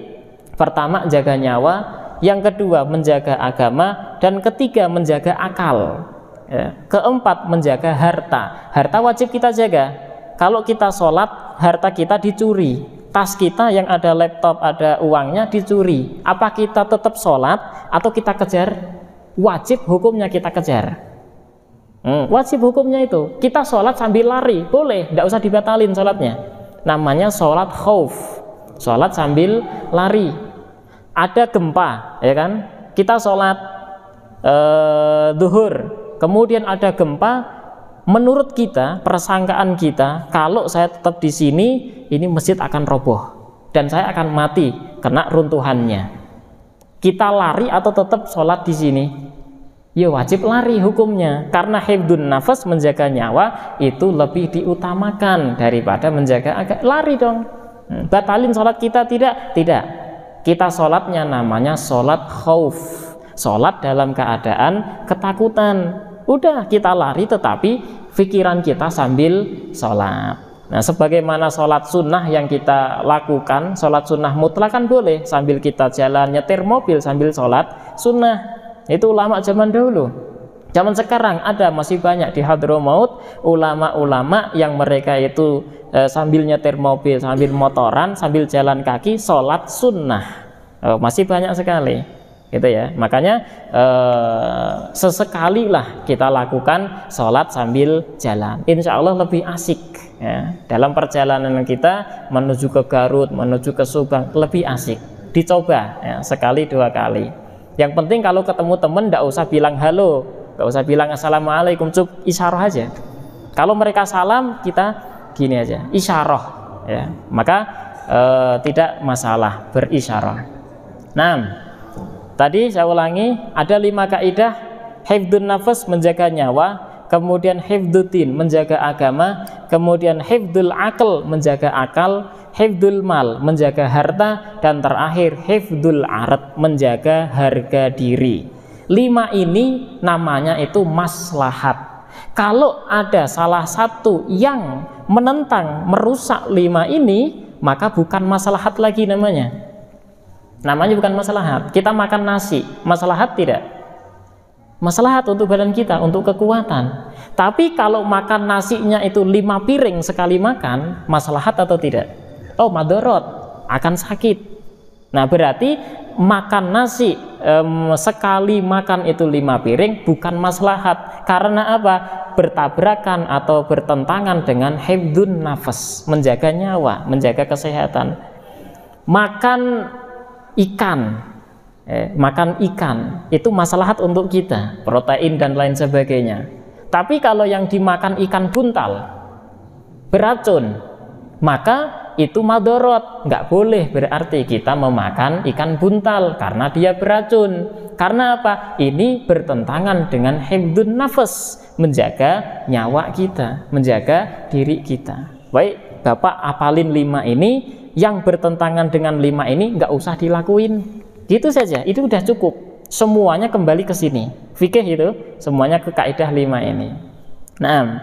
Pertama, jaga nyawa, yang kedua menjaga agama, dan ketiga menjaga akal, ya. Keempat, menjaga harta. Harta wajib kita jaga. Kalau kita sholat, harta kita dicuri, tas kita yang ada laptop, ada uangnya dicuri, apa kita tetap sholat atau kita kejar? Wajib hukumnya kita kejar. Wajib hukumnya itu kita sholat sambil lari, boleh, tidak usah dibatalin sholatnya. Namanya sholat khauf, sholat sambil lari. Ada gempa, ya kan? Kita sholat duhur, kemudian ada gempa. Menurut kita, persangkaan kita, kalau saya tetap di sini, ini masjid akan roboh dan saya akan mati kena runtuhannya. Kita lari atau tetap sholat di sini? Ya wajib lari hukumnya, karena hifdzun nafas, menjaga nyawa itu lebih diutamakan daripada menjaga agama. Lari dong. Batalin sholat kita? Tidak. Kita sholatnya namanya sholat khauf, sholat dalam keadaan ketakutan. Udah, kita lari tetapi pikiran kita sambil sholat. Nah, sebagaimana sholat sunnah yang kita lakukan, sholat sunnah mutlak kan boleh sambil kita jalan, nyetir mobil sambil sholat sunnah. Itu ulama zaman dahulu. Zaman sekarang ada masih banyak di Hadramaut ulama-ulama yang mereka itu sambil nyetir mobil, sambil motoran, sambil jalan kaki sholat sunnah. Masih banyak sekali, gitu ya. Makanya sesekali lah kita lakukan sholat sambil jalan, insya Allah lebih asik ya. Dalam perjalanan kita menuju ke Garut, menuju ke Subang, lebih asik. Dicoba ya, sekali 2 kali. Yang penting kalau ketemu temen tidak usah bilang halo, tidak usah bilang assalamualaikum, cukup isyarah aja. Kalau mereka salam, kita gini aja, isyarah ya. Maka tidak masalah berisyarah. Nah, tadi saya ulangi, ada 5 kaidah. Hifdzun nafas, menjaga nyawa, kemudian hifdzuddin, menjaga agama, kemudian hifdzul aql, menjaga akal, hifdzul mal, menjaga harta, dan terakhir hifdzul arad, menjaga harga diri. 5 ini namanya itu maslahat. Kalau ada salah satu yang menentang, merusak 5 ini, maka bukan maslahat lagi namanya. Namanya bukan maslahat. Kita makan nasi, maslahat tidak? Maslahat untuk badan kita, untuk kekuatan. Tapi kalau makan nasinya itu 5 piring sekali makan, maslahat atau tidak? Oh, madorot, akan sakit. Nah, berarti makan nasi sekali makan itu 5 piring bukan maslahat. Karena apa? Bertabrakan atau bertentangan dengan hifdzun nafas, menjaga nyawa, menjaga kesehatan. Makan ikan itu maslahat untuk kita, protein dan lain sebagainya. Tapi kalau yang dimakan ikan buntal beracun, maka itu madorot, nggak boleh berarti kita memakan ikan buntal karena dia beracun. Karena apa? Ini bertentangan dengan hifdzun nafas, menjaga nyawa kita, menjaga diri kita. Baik, Bapak apalin 5 ini. Yang bertentangan dengan 5 ini nggak usah dilakuin, gitu saja, itu udah cukup. Semuanya kembali ke sini, fikih itu semuanya ke kaidah 5 ini. Nah,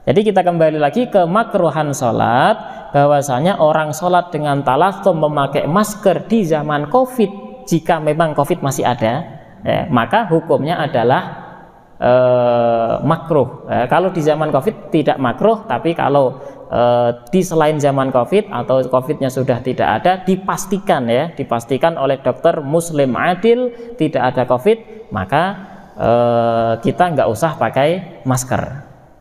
jadi kita kembali lagi ke makruhan sholat, bahwasanya orang sholat dengan talathum, memakai masker di zaman COVID, jika memang COVID masih ada, maka hukumnya adalah makruh. Kalau di zaman COVID tidak makruh, tapi kalau di selain zaman COVID atau COVID-nya sudah tidak ada, dipastikan oleh dokter muslim adil tidak ada COVID, maka kita nggak usah pakai masker.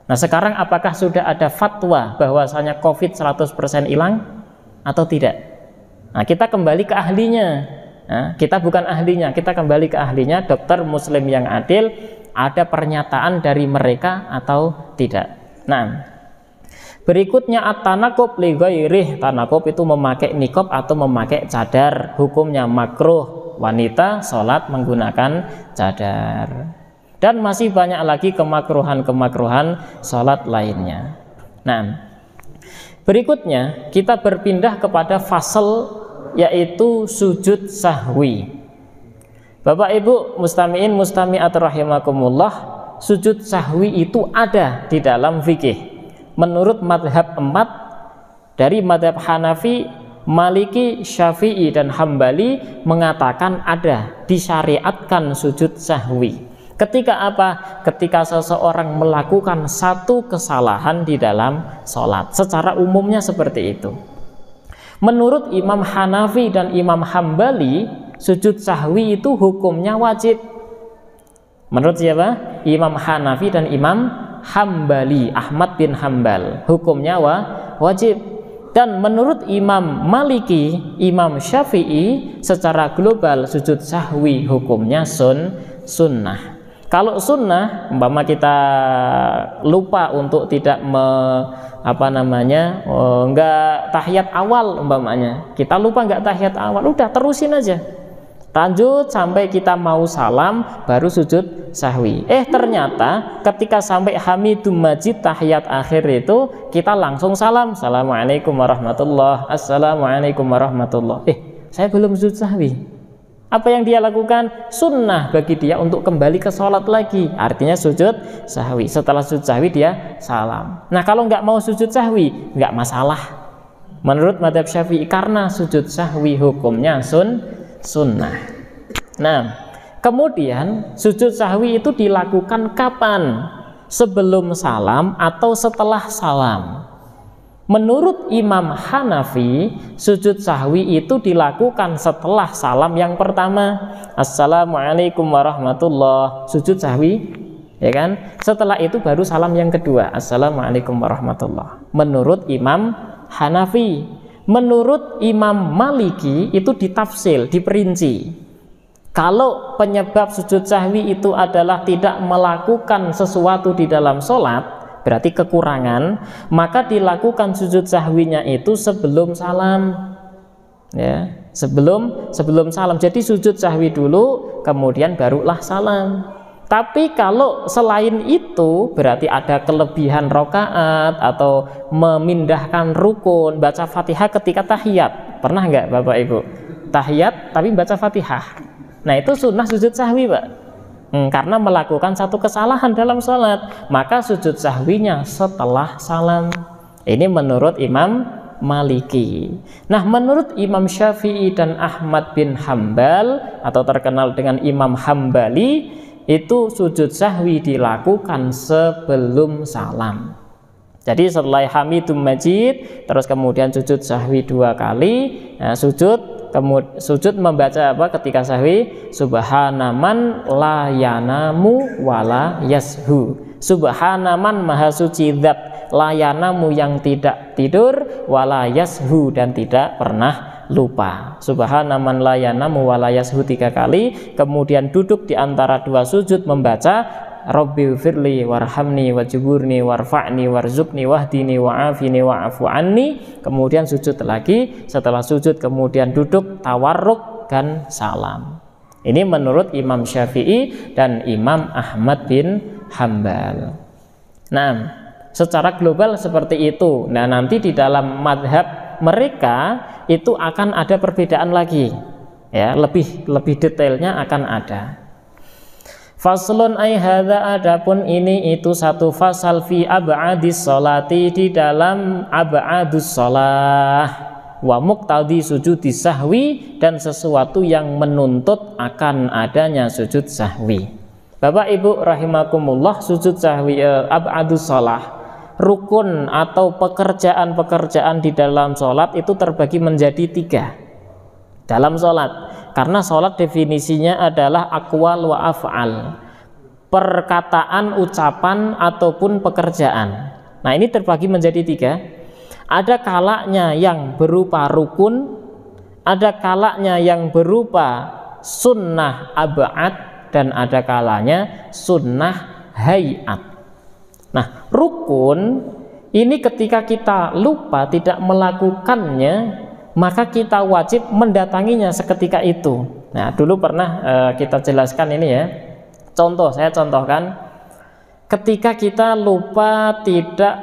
Nah, sekarang apakah sudah ada fatwa bahwasanya COVID 100% hilang atau tidak? Nah, kita kembali ke ahlinya. Nah, kita bukan ahlinya, kita kembali ke ahlinya, dokter muslim yang adil, ada pernyataan dari mereka atau tidak. Nah, berikutnya at-tanaqub li ghairih. Tanaqub itu memakai niqab atau memakai cadar, hukumnya makruh, wanita sholat menggunakan cadar. Dan masih banyak lagi kemakruhan sholat lainnya. Nah, berikutnya kita berpindah kepada fasal, yaitu sujud sahwi. Bapak Ibu mustami'in mustami'at rahimakumullah, sujud sahwi itu ada di dalam fikih. Menurut madhab 4 dari madhab Hanafi, Maliki, Syafi'i dan Hambali mengatakan ada, disyariatkan sujud sahwi. Ketika apa? Ketika seseorang melakukan satu kesalahan di dalam sholat. Secara umumnya seperti itu. Menurut Imam Hanafi dan Imam Hambali, sujud sahwi itu hukumnya wajib. Menurut siapa? Imam Hanafi dan Imam Hambali, Ahmad bin Hambal, hukumnya wajib. Dan menurut Imam Maliki, Imam Syafi'i, secara global sujud sahwi hukumnya sunnah. Kalau sunnah, umpama kita lupa untuk tidak enggak tahiyat awal, umpamanya kita lupa enggak tahiyat awal, udah terusin aja, lanjut sampai kita mau salam baru sujud sahwi. Ternyata ketika sampai hamidum majid tahiyat akhir itu kita langsung salam, assalamualaikum warahmatullah, assalamualaikum warahmatullah. Saya belum sujud sahwi. Apa yang dia lakukan? Sunnah bagi dia untuk kembali ke sholat lagi, artinya sujud sahwi. Setelah sujud sahwi dia salam. Nah, kalau nggak mau sujud sahwi nggak masalah menurut madhab Syafi'i, karena sujud sahwi hukumnya sunnah. Nah, kemudian sujud sahwi itu dilakukan kapan? Sebelum salam atau setelah salam? Menurut Imam Hanafi, sujud sahwi itu dilakukan setelah salam yang pertama, assalamualaikum warahmatullah, sujud sahwi, ya kan? Setelah itu baru salam yang kedua, assalamualaikum warahmatullah. Menurut Imam Hanafi. Menurut Imam Maliki itu ditafsil, diperinci. Kalau penyebab sujud sahwi itu adalah tidak melakukan sesuatu di dalam sholat, berarti kekurangan, maka dilakukan sujud sahwinya itu sebelum salam, ya, sebelum salam. Jadi sujud sahwi dulu, kemudian barulah salam. Tapi kalau selain itu berarti ada kelebihan rokaat atau memindahkan rukun, baca Fatihah ketika tahiyat. Pernah nggak Bapak Ibu tahiyat tapi baca Fatihah? Nah, itu sunnah sujud sahwi, Pak. Karena melakukan satu kesalahan dalam sholat, maka sujud sahwinya setelah salam. Ini menurut Imam Maliki. Nah, menurut Imam Syafi'i dan Ahmad bin Hambal atau terkenal dengan Imam Hambali, itu sujud sahwi dilakukan sebelum salam. Jadi setelah hamidum majid, terus kemudian sujud sahwi 2 kali. Nah, sujud membaca apa ketika sahwi? Subhanaman la yanamu wala yashu. Subhanaman maha suci zat, la yanamu yang tidak tidur, wala yashu dan tidak pernah lupa. Subhanaman la yanamu wala yashu 3 kali, kemudian duduk di antara 2 sujud membaca Rabbi firli warhamni wajburni warfa'ni warzuqni wahdini wa'afini wa'afu anni. Kemudian sujud lagi, setelah sujud kemudian duduk tawarruk dan salam. Ini menurut Imam Syafi'i dan Imam Ahmad bin Hambal. Nah, secara global seperti itu. Nah, nanti di dalam madhab mereka itu akan ada perbedaan lagi, ya, lebih detailnya akan ada. Faslun ay hadza, adapun ini itu satu fasal fi ab'adis sholati, di dalam ab'adus sholah, wa muqtadi sujudi sahwi, dan sesuatu yang menuntut akan adanya sujud sahwi. Bapak Ibu rahimakumullah, sujud sahwi ab'adus sholah, rukun atau pekerjaan-pekerjaan di dalam sholat itu terbagi menjadi 3 dalam sholat. Karena sholat definisinya adalah aqwal wa af'al, perkataan, ucapan, ataupun pekerjaan. Nah, ini terbagi menjadi 3. Ada kalanya yang berupa rukun, ada kalanya yang berupa sunnah ab'ad dan ada kalanya sunnah hayat. Nah, rukun ini ketika kita lupa tidak melakukannya, maka kita wajib mendatanginya seketika itu. Nah, dulu pernah kita jelaskan ini ya. Saya contohkan, ketika kita lupa tidak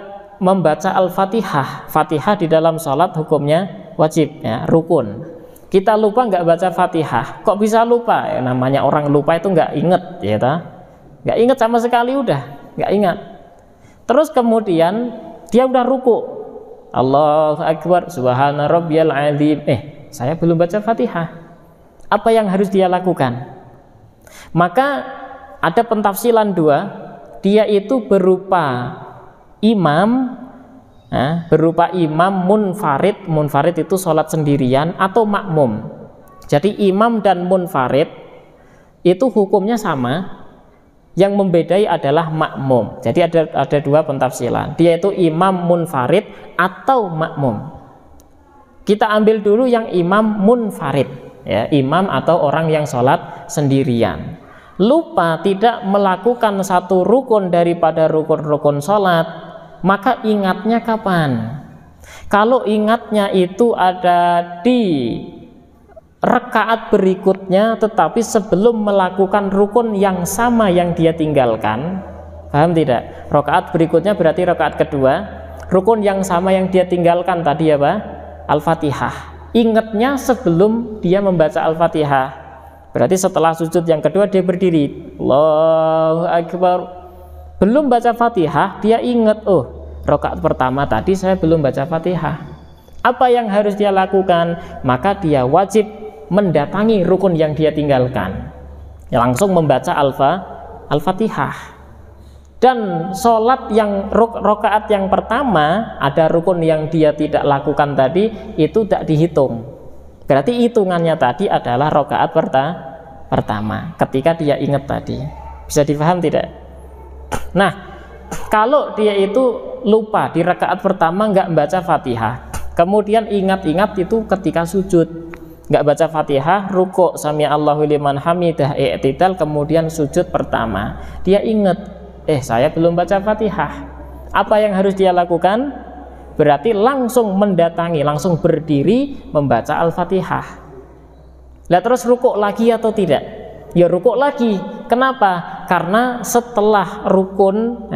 membaca Al-Fatihah. Fatihah di dalam sholat hukumnya wajib ya, rukun. Kita lupa nggak baca Fatihah. Kok bisa lupa? Ya, namanya orang lupa itu nggak inget, ya ta? Nggak inget sama sekali, udah nggak ingat. Terus kemudian dia udah ruku, Allahu Akbar, Subhana Rabbiyal Azim. Saya belum baca Fatihah. Apa yang harus dia lakukan? Maka ada pentafsilan dua. Dia itu berupa imam, berupa imam munfarid. Munfarid itu sholat sendirian atau makmum. Jadi imam dan munfarid itu hukumnya sama. Yang membedai adalah makmum. Jadi ada dua pentafsilan. Dia itu imam munfarid atau makmum. Kita ambil dulu yang imam munfarid, ya, imam atau orang yang sholat sendirian. Lupa tidak melakukan satu rukun daripada rukun-rukun sholat, maka ingatnya kapan? Kalau ingatnya itu ada di rakaat berikutnya, tetapi sebelum melakukan rukun yang sama yang dia tinggalkan, paham tidak? Rakaat berikutnya berarti rakaat kedua, rukun yang sama yang dia tinggalkan tadi apa? Al-Fatihah. Ingatnya sebelum dia membaca Al-Fatihah, berarti setelah sujud yang kedua dia berdiri, Allahu Akbar, belum baca Fatihah, dia ingat, oh rakaat pertama tadi saya belum baca Fatihah. Apa yang harus dia lakukan? Maka dia wajib mendatangi rukun yang dia tinggalkan, ya, langsung membaca Al-Fatihah. Dan sholat yang rakaat yang pertama ada rukun yang dia tidak lakukan tadi, itu tidak dihitung. Berarti hitungannya tadi adalah rakaat pertama ketika dia ingat tadi. Bisa difaham tidak? Nah, kalau dia itu lupa di rakaat pertama nggak membaca Fatihah, kemudian ingat-ingat itu ketika sujud, nggak baca Fatihah, ruku' sami Allahu liman hamidah, i'tidal, kemudian sujud pertama, dia ingat, saya belum baca Fatihah. Apa yang harus dia lakukan? Berarti langsung mendatangi, langsung berdiri membaca Al-Fatihah. Lah terus ruku' lagi atau tidak? Ya ruku' lagi. Kenapa? Karena setelah rukun,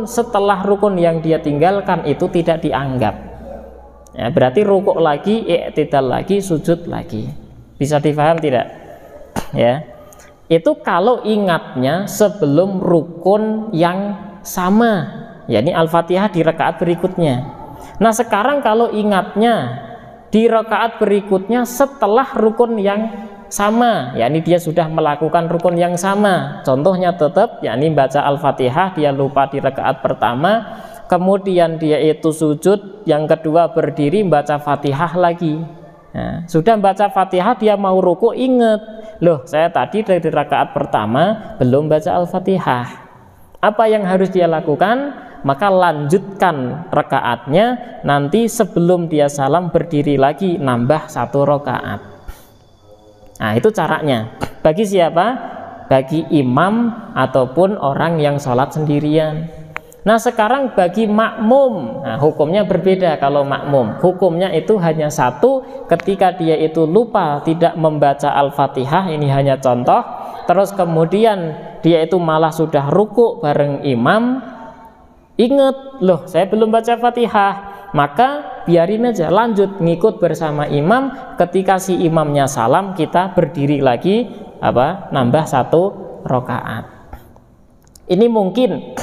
setelah rukun yang dia tinggalkan itu tidak dianggap. Ya, berarti rukuk lagi, i'tidal lagi, sujud lagi. Bisa difaham tidak? Ya. Itu kalau ingatnya sebelum rukun yang sama, yakni Al-Fatihah di rakaat berikutnya. Nah, sekarang kalau ingatnya di rakaat berikutnya setelah rukun yang sama, yakni dia sudah melakukan rukun yang sama. Contohnya tetap yakni baca Al-Fatihah, dia lupa di rakaat pertama, kemudian dia itu sujud, yang kedua berdiri baca Fatihah lagi. Nah, sudah baca Fatihah, dia mau ruku, ingat, loh saya tadi dari rakaat pertama belum baca Al-Fatihah. Apa yang harus dia lakukan? Maka lanjutkan rakaatnya, nanti sebelum dia salam berdiri lagi, nambah satu rakaat. Nah, itu caranya. Bagi siapa? Bagi imam ataupun orang yang sholat sendirian. Nah, sekarang bagi makmum, nah, hukumnya berbeda. Kalau makmum, hukumnya itu hanya satu, ketika dia itu lupa tidak membaca Al-Fatihah, ini hanya contoh, terus kemudian dia itu malah sudah ruku bareng imam, ingat, loh saya belum baca Fatihah, maka biarin aja, lanjut ngikut bersama imam. Ketika si imamnya salam, kita berdiri lagi, nambah satu rakaat. Ini mungkin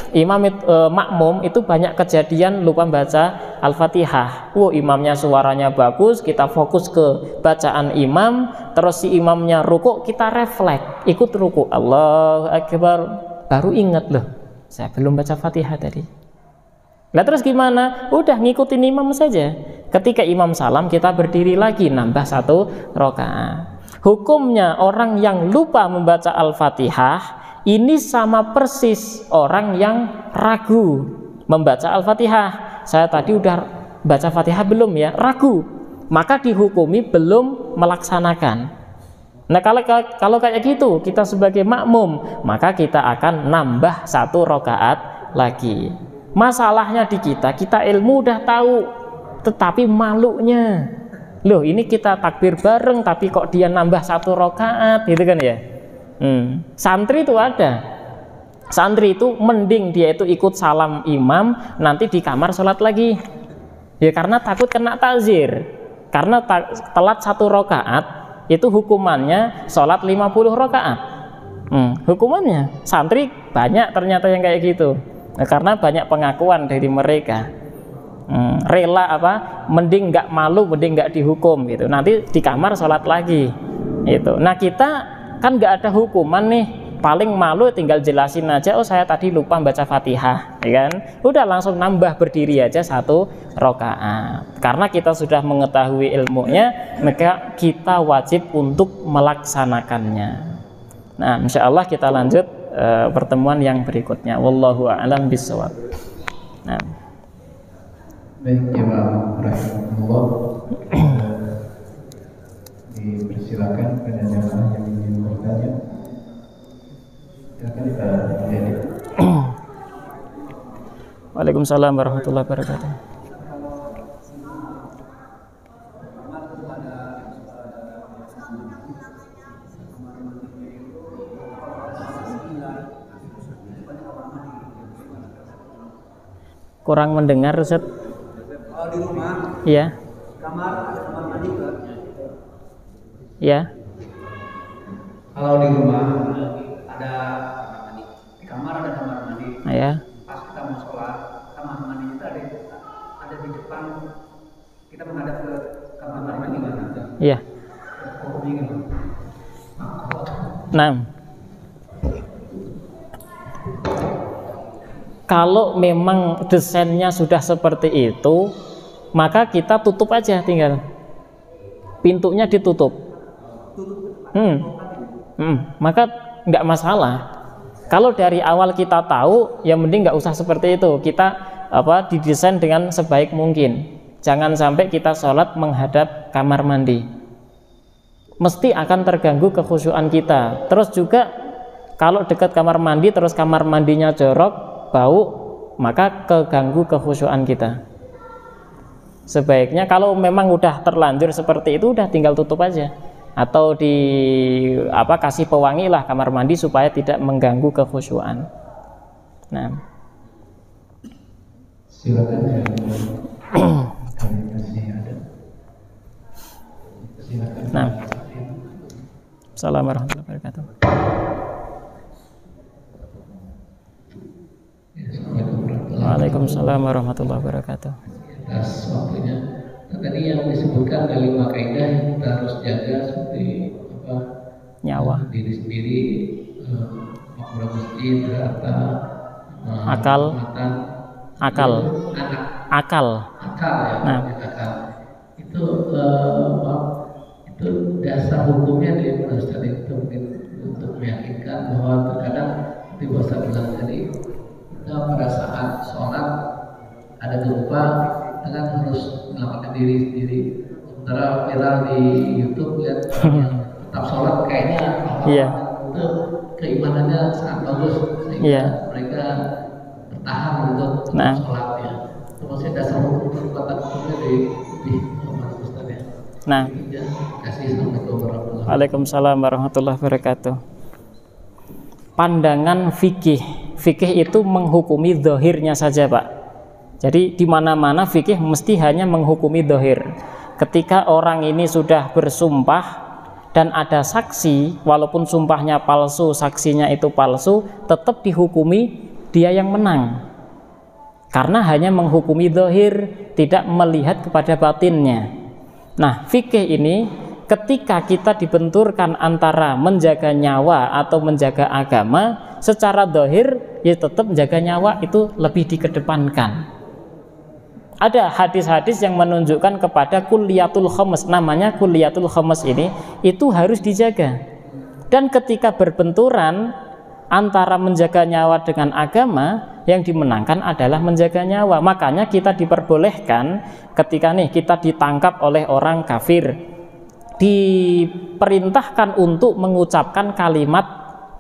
makmum itu banyak kejadian lupa baca Al-Fatihah. Imamnya suaranya bagus, kita fokus ke bacaan imam, terus si imamnya ruku, kita refleks, ikut ruku, Allahu Akbar, baru ingat, loh saya belum baca Fatihah tadi. Nah terus gimana? Udah ngikutin imam saja. Ketika imam salam, kita berdiri lagi, nambah satu rakaat. Hukumnya orang yang lupa membaca Al-Fatihah ini sama persis orang yang ragu membaca Al-Fatihah. Saya tadi udah baca Fatihah belum ya? Ragu. Maka dihukumi belum melaksanakan. Nah kalau kayak gitu kita sebagai makmum, maka kita akan nambah 1 rakaat lagi. Masalahnya di kita ilmu udah tahu, tetapi malunya, loh ini kita takbir bareng tapi kok dia nambah 1 rakaat gitu kan ya. Santri itu ada, santri itu mending dia itu ikut salam imam, nanti di kamar sholat lagi ya, karena takut kena takzir. Karena telat 1 rakaat itu hukumannya sholat 50 rakaat. Hukumannya. Santri banyak ternyata yang kayak gitu. Nah, karena banyak pengakuan dari mereka. Rela mending nggak malu, mending nggak dihukum gitu. Nanti di kamar sholat lagi. Gitu. Nah kita kan nggak ada hukuman nih. Paling malu tinggal jelasin aja, oh saya tadi lupa baca Fatihah, ya kan? Udah langsung nambah berdiri aja 1 rakaat. Karena kita sudah mengetahui ilmunya, maka kita wajib untuk melaksanakannya. Nah, insya Allah kita lanjut pertemuan yang berikutnya. Wallahu a'lam bishawab. Nah. Baik, ya Pak rahimahullah. Dipersilakan pada jamaah yang ingin bertanya. Waalaikumsalam warahmatullahi wabarakatuh. Kurang mendengar, Ustaz. Kalau di rumah, iya. kamar ada kamar mandi kan? Iya. Kalau di rumah ada mandi, di kamar ada kamar mandi. Iya. Pas kita mau sholat, kamar mandi itu ada di depan, kita menghadap ke kamar mandi gimana? Iya. Hukumnya gimana? Nah, kalau memang desainnya sudah seperti itu, maka kita tutup aja, tinggal pintunya ditutup. Maka nggak masalah. Kalau dari awal kita tahu, ya mending nggak usah seperti itu. Kita didesain dengan sebaik mungkin. Jangan sampai kita sholat menghadap kamar mandi. Mesti akan terganggu kekhusyuan kita. Terus juga kalau dekat kamar mandi terus kamar mandinya jorok, bau, maka keganggu kekhusyuan kita. Sebaiknya kalau memang udah terlanjur seperti itu, udah tinggal tutup aja. Atau kasih pewangi lah kamar mandi supaya tidak mengganggu kekhusyuan. Nah, silakan ya. Nah, assalamualaikum warahmatullahi wabarakatuh. Waalaikumsalam warahmatullahi wabarakatuh. Atas waktunya. Tadi yang disebutkan ada 5 kaidah yang kita harus jaga seperti nyawa, diri sendiri, makmur masjid, harta, akal, akal ya. Nah, akal itu dasar hukumnya dari mana Ustaz? Itu mungkin untuk meyakinkan bahwa terkadang seperti bahasa bilang tadi, kita pada saat sholat ada gempa, kita kan harus menyelamatkan diri sendiri. Sementara viral di YouTube lihat tetap sholat kayaknya itu keimanannya sangat bagus sehingga mereka bertahan untuk sholatnya. Itu maksudnya dasar hukum kekuatan hukumnya di Ustaz ya. Nah, Waalaikumsalam warahmatullahi wabarakatuh. Pandangan fikih itu menghukumi zahirnya saja, Pak. Jadi di mana-mana fikih mesti hanya menghukumi zahir. Ketika orang ini sudah bersumpah dan ada saksi, walaupun sumpahnya palsu, saksinya itu palsu, tetap dihukumi dia yang menang. Karena hanya menghukumi zahir, tidak melihat kepada batinnya. Nah, fikih ini ketika kita dibenturkan antara menjaga nyawa atau menjaga agama, secara zahir ya tetap menjaga nyawa itu lebih dikedepankan. Ada hadis-hadis yang menunjukkan kepada kulliyatul khams, namanya kulliyatul khams ini, itu harus dijaga. Dan ketika berbenturan antara menjaga nyawa dengan agama, yang dimenangkan adalah menjaga nyawa. Makanya kita diperbolehkan ketika kita ditangkap oleh orang kafir, diperintahkan untuk mengucapkan kalimat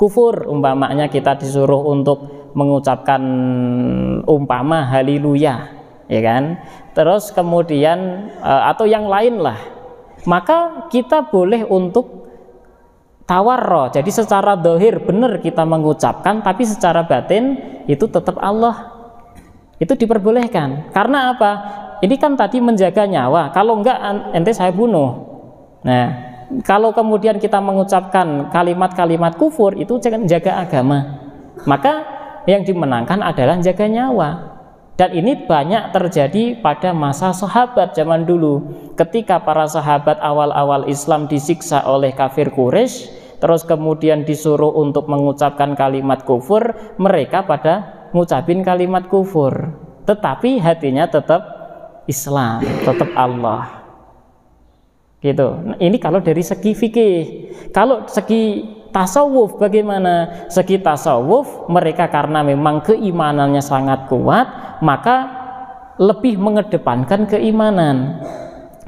kufur, umpamanya kita disuruh untuk mengucapkan umpama haleluya, ya kan, terus kemudian atau yang lain lah, maka kita boleh untuk tawarro. Jadi secara zahir benar kita mengucapkan, tapi secara batin itu tetap Allah, itu diperbolehkan. Karena apa? Ini kan tadi menjaga nyawa, kalau enggak ente saya bunuh. Nah, kalau kemudian kita mengucapkan kalimat-kalimat kufur, itu jaga agama, maka yang dimenangkan adalah jaga nyawa. Dan ini banyak terjadi pada masa sahabat zaman dulu, ketika para sahabat awal-awal Islam disiksa oleh kafir Quraisy, terus kemudian disuruh untuk mengucapkan kalimat kufur, mereka pada ngucapin kalimat kufur, tetapi hatinya tetap Islam, tetap Allah. Gitu. Nah, ini kalau dari segi fikih. Kalau segi tasawuf bagaimana? Segi tasawuf mereka karena memang keimanannya sangat kuat, maka lebih mengedepankan keimanan.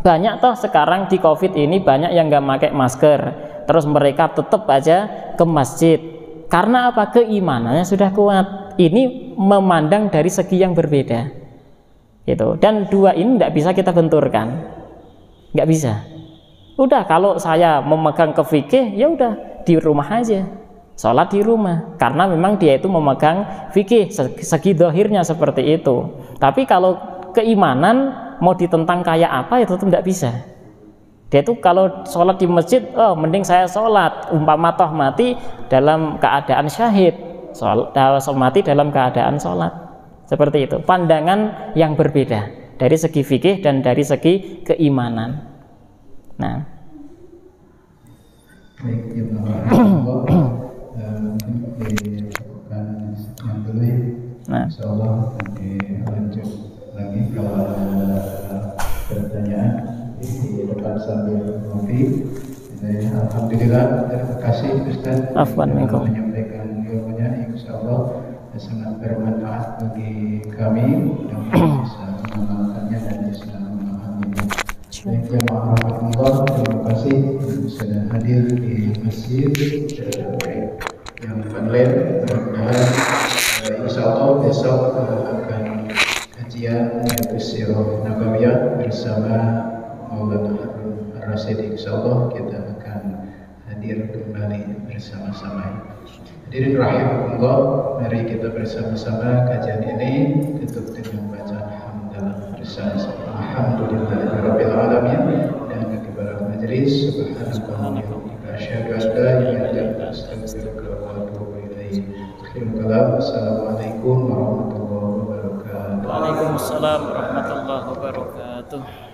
Banyak toh sekarang di Covid ini banyak yang nggak pakai masker, terus mereka tetap aja ke masjid. Karena apa? Keimanannya sudah kuat. Ini memandang dari segi yang berbeda. Gitu. Dan dua ini tidak bisa kita benturkan, nggak bisa. Udah, kalau saya memegang ke fikih, ya udah di rumah aja, sholat di rumah, karena memang dia itu memegang fikih, segi dohirnya seperti itu. Tapi kalau keimanan mau ditentang kayak apa, ya tetap tidak bisa. Dia itu kalau sholat di masjid, oh mending saya sholat, umpama toh mati dalam keadaan syahid, mati dalam keadaan sholat. Seperti itu, pandangan yang berbeda dari segi fikih dan dari segi keimanan. Nah, baik, ya nah, insyaallah nanti lanjut lagi kalau ada pertanyaan di depan sambil ngopi. Alhamdulillah, terima kasih Ustaz menyampaikan ilmunya, insyaallah sangat bermanfaat bagi kami dan bisa mengamalkannya dan bisa memahaminya. Baik, jemaah rahmatullah, terima kasih sudah hadir di masjid yang online. Mudah-mudahan insyaallah besok akan kajian yaitu Sirah Nabawiyah bersama Maulana Harun Ar-Rasyidi. Insyaallah kita akan hadir kembali bersama-sama. Hadirin rahimahullah, mari kita bersama-sama kajian ini tutup dengan bacaan hamdalah bersama-sama. Alhamdulillahirabbil alamin, dan kepada majelis subhanallah asyhadu an la ilaha illa anta astaghfiruka wa atubu ilaik. Assalamualaikum warahmatullahi wabarakatuh. Waalaikumsalam warahmatullahi wabarakatuh.